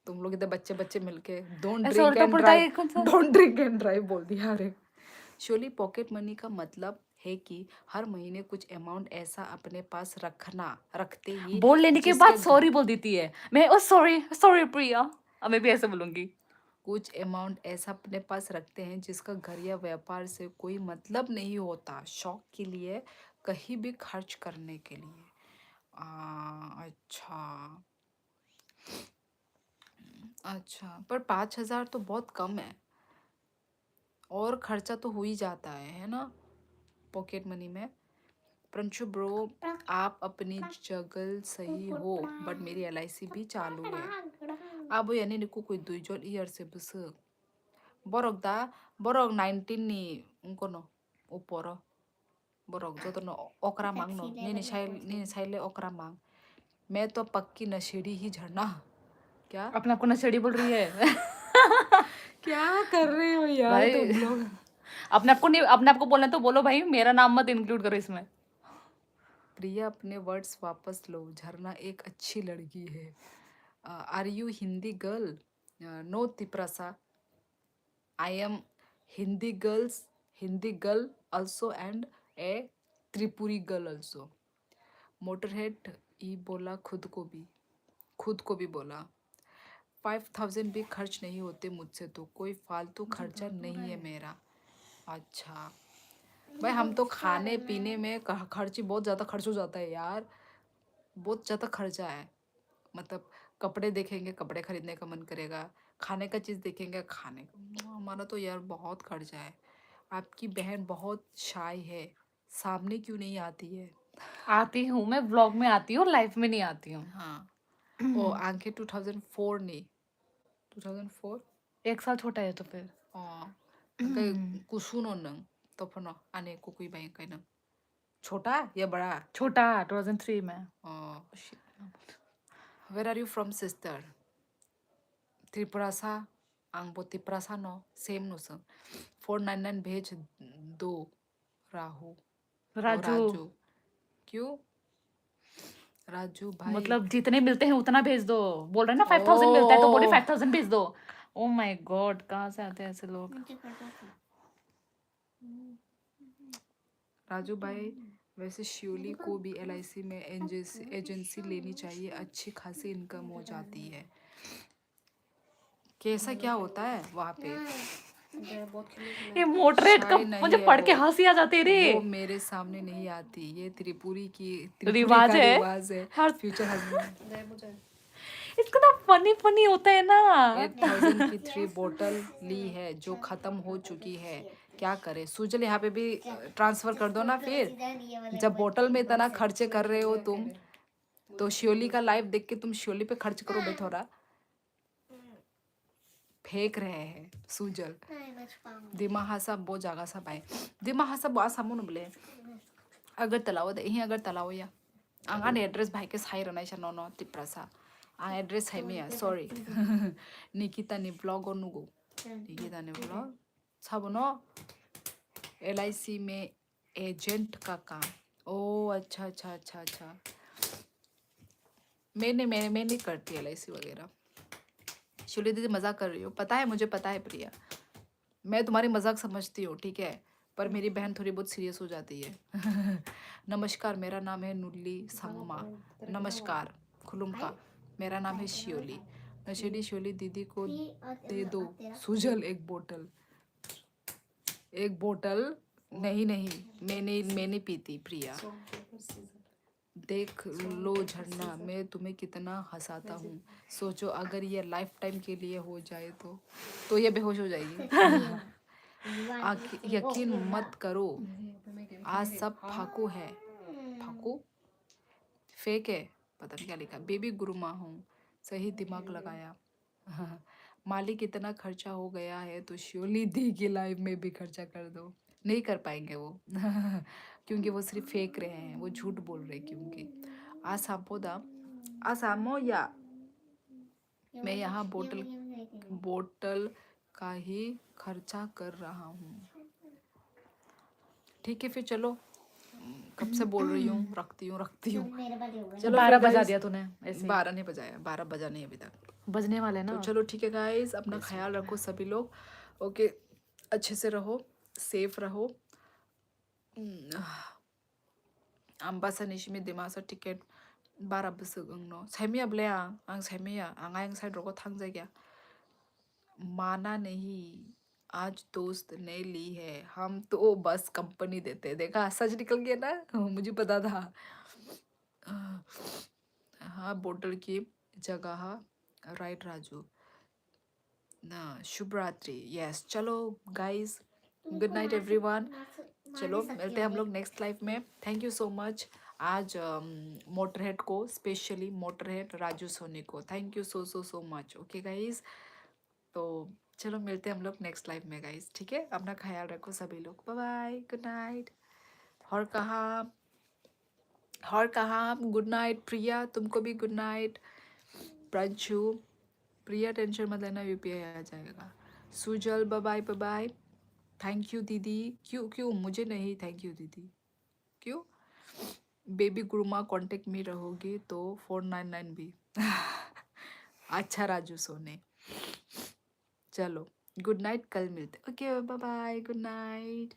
[SPEAKER 1] तुम लोग इधर बच्चे बच्चे मिलके डोंट
[SPEAKER 3] ऐसा
[SPEAKER 1] ड्रिंक
[SPEAKER 3] उल्टा
[SPEAKER 1] एंड
[SPEAKER 3] पुल्टा
[SPEAKER 1] ड्राइव,
[SPEAKER 3] ये कौन सा?
[SPEAKER 1] डोंट ड्रिंक एंड ड्राइव बोल दिया। अरे शोली पॉकेट मनी का मतलब है कि हर महीने कुछ अमाउंट ऐसा अपने पास रखते ही
[SPEAKER 3] बोल लेने के बाद
[SPEAKER 1] जिसके
[SPEAKER 3] सॉरी बोल देती है मैं ओ सॉरी सॉरी प्रिया। अब मैं भी ऐसे बोलूंगी।
[SPEAKER 1] कुछ अमाउंट ऐसा अपने पास रखते हैं जिसका घर या व्यापार से कोई मतलब नहीं होता, शौक के लिए, कहीं भी खर्च करने के लिए। अच्छा अच्छा, पर 5,000 तो बहुत कम है, और खर्चा तो हो ही जाता है ना पॉकेट मनी में। प्रंशु ब्रो आप अपनी जगह सही हो, बट मेरी LIC भी चालू है। अब यानी निको कोई 2 से बस borok दा borok 19 ni ungkono uporo borok joto no okra mang no nini साइले okra mang। मैं तो पक्की नशेड़ी ही झरना। क्या
[SPEAKER 3] अपने आप को नशेड़ी बोल रही है।
[SPEAKER 1] क्या कर रहे हो यार
[SPEAKER 3] भाई
[SPEAKER 1] तुम लोग?
[SPEAKER 3] अपने आप को नहीं, अपने आप को बोलना तो बोलो भाई, मेरा नाम मत इंक्लूड करो इसमें।
[SPEAKER 1] प्रिया अपने वर्ड्स वापस लो, झरना एक अच्छी लड़की है। Are you Hindi girl? No Tiprasa, I am Hindi Hindi girl also and a Tripuri girl also. मोटरहेड ई बोला खुद को भी बोला 5000 भी खर्च नहीं होते मुझसे, तो कोई फालतू खर्चा नहीं है मेरा। अच्छा भाई, हम तो खाने पीने में खर्च ही बहुत ज़्यादा खर्च हो जाता है यार, बहुत ज़्यादा खर्चा है। मतलब कपड़े देखेंगे, कपड़े खरीदने का मन करेगा, खाने का चीज़ देखेंगे, खाने का, हमारा तो यार बहुत खर्चा है। आपकी बहन बहुत शाय है, सामने क्यों नहीं आती है?
[SPEAKER 3] आती हूँ मैं, व्लॉग में आती हूँ, लाइफ में नहीं आती हूँ।
[SPEAKER 1] हाँ, ओ आंखें 2004 नहीं, 2004
[SPEAKER 3] 1 साल छोटा है तो फिर।
[SPEAKER 1] angkai kusuno nang topono ane kukui bayi kai nang छोटा या बड़ा?
[SPEAKER 3] छोटा 2003 में।
[SPEAKER 1] Oh, shit. Where are you from, sister? त्रिपुरासा आंगबो त्रिपुरासा no same no sir. 499 भेज दो राहु और
[SPEAKER 3] राजू,
[SPEAKER 1] राजू। क्यों राजू भाई?
[SPEAKER 3] मतलब जितने मिलते हैं उतना भेज दो। बोल रहे हैं ना 5000 मिलता है तो बोले 5000 भेज दो। ओ माय गॉड, कहाँ से आते हैं ऐसे लोग?
[SPEAKER 2] मुझे पता था।
[SPEAKER 1] राजू भाई, वैसे शियोली को भी LIC में एजेंसी लेनी चाहिए, अच्छी खासी इनकम हो जाती है। कैसा क्या होता है वहाँ पे?
[SPEAKER 4] बहुत खिले
[SPEAKER 3] ये मोटरेट का
[SPEAKER 1] शाही नहीं
[SPEAKER 3] मुझे
[SPEAKER 1] है
[SPEAKER 3] पढ़ के
[SPEAKER 1] वो।
[SPEAKER 3] हंसी आ जाती है रे।
[SPEAKER 1] वो मेरे सामने नहीं आती, ये त्रिपुरी
[SPEAKER 3] रिवाज
[SPEAKER 1] का
[SPEAKER 3] है।
[SPEAKER 1] रिवाज है।
[SPEAKER 3] हर
[SPEAKER 1] फ्यूचर हस्बैंड
[SPEAKER 4] मुझे
[SPEAKER 3] इसका ना फनी फनी होता है ना।
[SPEAKER 1] 8000 की 3 बोतल ली है जो खत्म हो चुकी है, क्या करे? सुजल यहाँ पे भी ट्रांसफर कर दो ना फिर। जब बोतल में इतना खर्चे कर रहे हो तुम, तो शियोली का लाइव देख के तुम शियोली पे खर्च करो बे थोड़ा। फेंक रहे हैं सुजल। दिमा हासा बो जागा सा बाय दिमा हासा बो आसामो नबले अगर तलाव दे ही अगर तलाव या आंगान एड्रेस भाई के साइ रनाय सा नो तिप्रासा आं एड्रेस है मिया सॉरी निकिता नि ब्लॉग नुगो निकिता नि ब्लॉग साबो नो LIC में एजेंट का काम। ओ अच्छा अच्छा अच्छा अच्छा, मैं नहीं करती LIC वगैरह। शिवली दीदी मजाक कर रही हो, पता है, मुझे पता है प्रिया, मैं तुम्हारी मजाक समझती हूँ, ठीक है, पर मेरी बहन थोड़ी बहुत सीरियस हो जाती है। नमस्कार, मेरा नाम है नुल्ली संगमा। नमस्कार खुलुमका, मेरा नाम है शियोली। नशेड़ी शियोली दीदी को दे दो सुजल एक बोतल। नहीं मैं नहीं पीती प्रिया। देख लो झरना, मैं तुम्हें कितना हंसाता हूँ, सोचो अगर ये लाइफ टाइम के लिए हो जाए तो ये बेहोश हो जाएगी। यकीन मत करो, आज सब फाकू है। फाकू फेक है, पता नहीं क्या लिखा। बेबी गुरुमा हूँ, सही दिमाग लगाया। मालिक इतना खर्चा हो गया है तो श्योरली दी की लाइफ में भी खर्चा कर दो। नहीं कर पाएंगे वो। क्योंकि वो सिर्फ फेंक रहे हैं, वो झूठ बोल रहे हैं। क्योंकि आसामो या मैं यहाँ बोतल का ही खर्चा कर रहा हूँ। ठीक है फिर चलो, कब से बोल रही हूँ, रखती हूँ। चलो
[SPEAKER 3] 12
[SPEAKER 1] फिर
[SPEAKER 3] बजा
[SPEAKER 1] guys,
[SPEAKER 3] दिया तूने ऐसे।
[SPEAKER 1] 12 नहीं बजाया, 12 बजा नहीं अभी तक,
[SPEAKER 3] बजने वाले ना।
[SPEAKER 1] तो चलो ठीक है गाइस, अपना ख्याल रखो सभी लोग। ओके, अच्छे से रहो, सेफ रहो। आम्बासा निशिमी दिमासा टिकेट 12 बसगंगनो सैमिया ब्लेया आं सैमिया आंगा आं साइड रोको थांग जाएगा। माना नहीं, आज दोस्त ने ली है, हम तो बस कंपनी देते। देखा, सच निकल गया ना, मुझे पता था। हाँ, बोतल की जगह राइट राजू ना। शुभ रात्रि। यस, चलो गाइस, गुड नाइट एवरीवन। चलो मिलते हैं हम लोग नेक्स्ट लाइफ में। Thank you so much. आज मोटरहेड को, स्पेशली मोटरहेड राजू सोनी को thank you so much. Okay guys, तो चलो मिलते हैं हम लोग नेक्स्ट लाइफ में गाइस, ठीक है। अपना ख्याल रखो सभी लोग, बाय बाय, गुड नाइट। और कहा गुड नाइट। प्रिया तुमको भी good night. Pranshu Priya tension मत लेना, यूपीआई आ जाएगा। Sujal bye bye. Thank you दीदी। क्यों क्यों मुझे नहीं थैंक यू दीदी, क्यों? बेबी गुरुमा कांटेक्ट में रहोगे तो 499 भी। अच्छा राजू सोने, चलो गुड नाइट, कल मिलते। Okay bye bye, good night.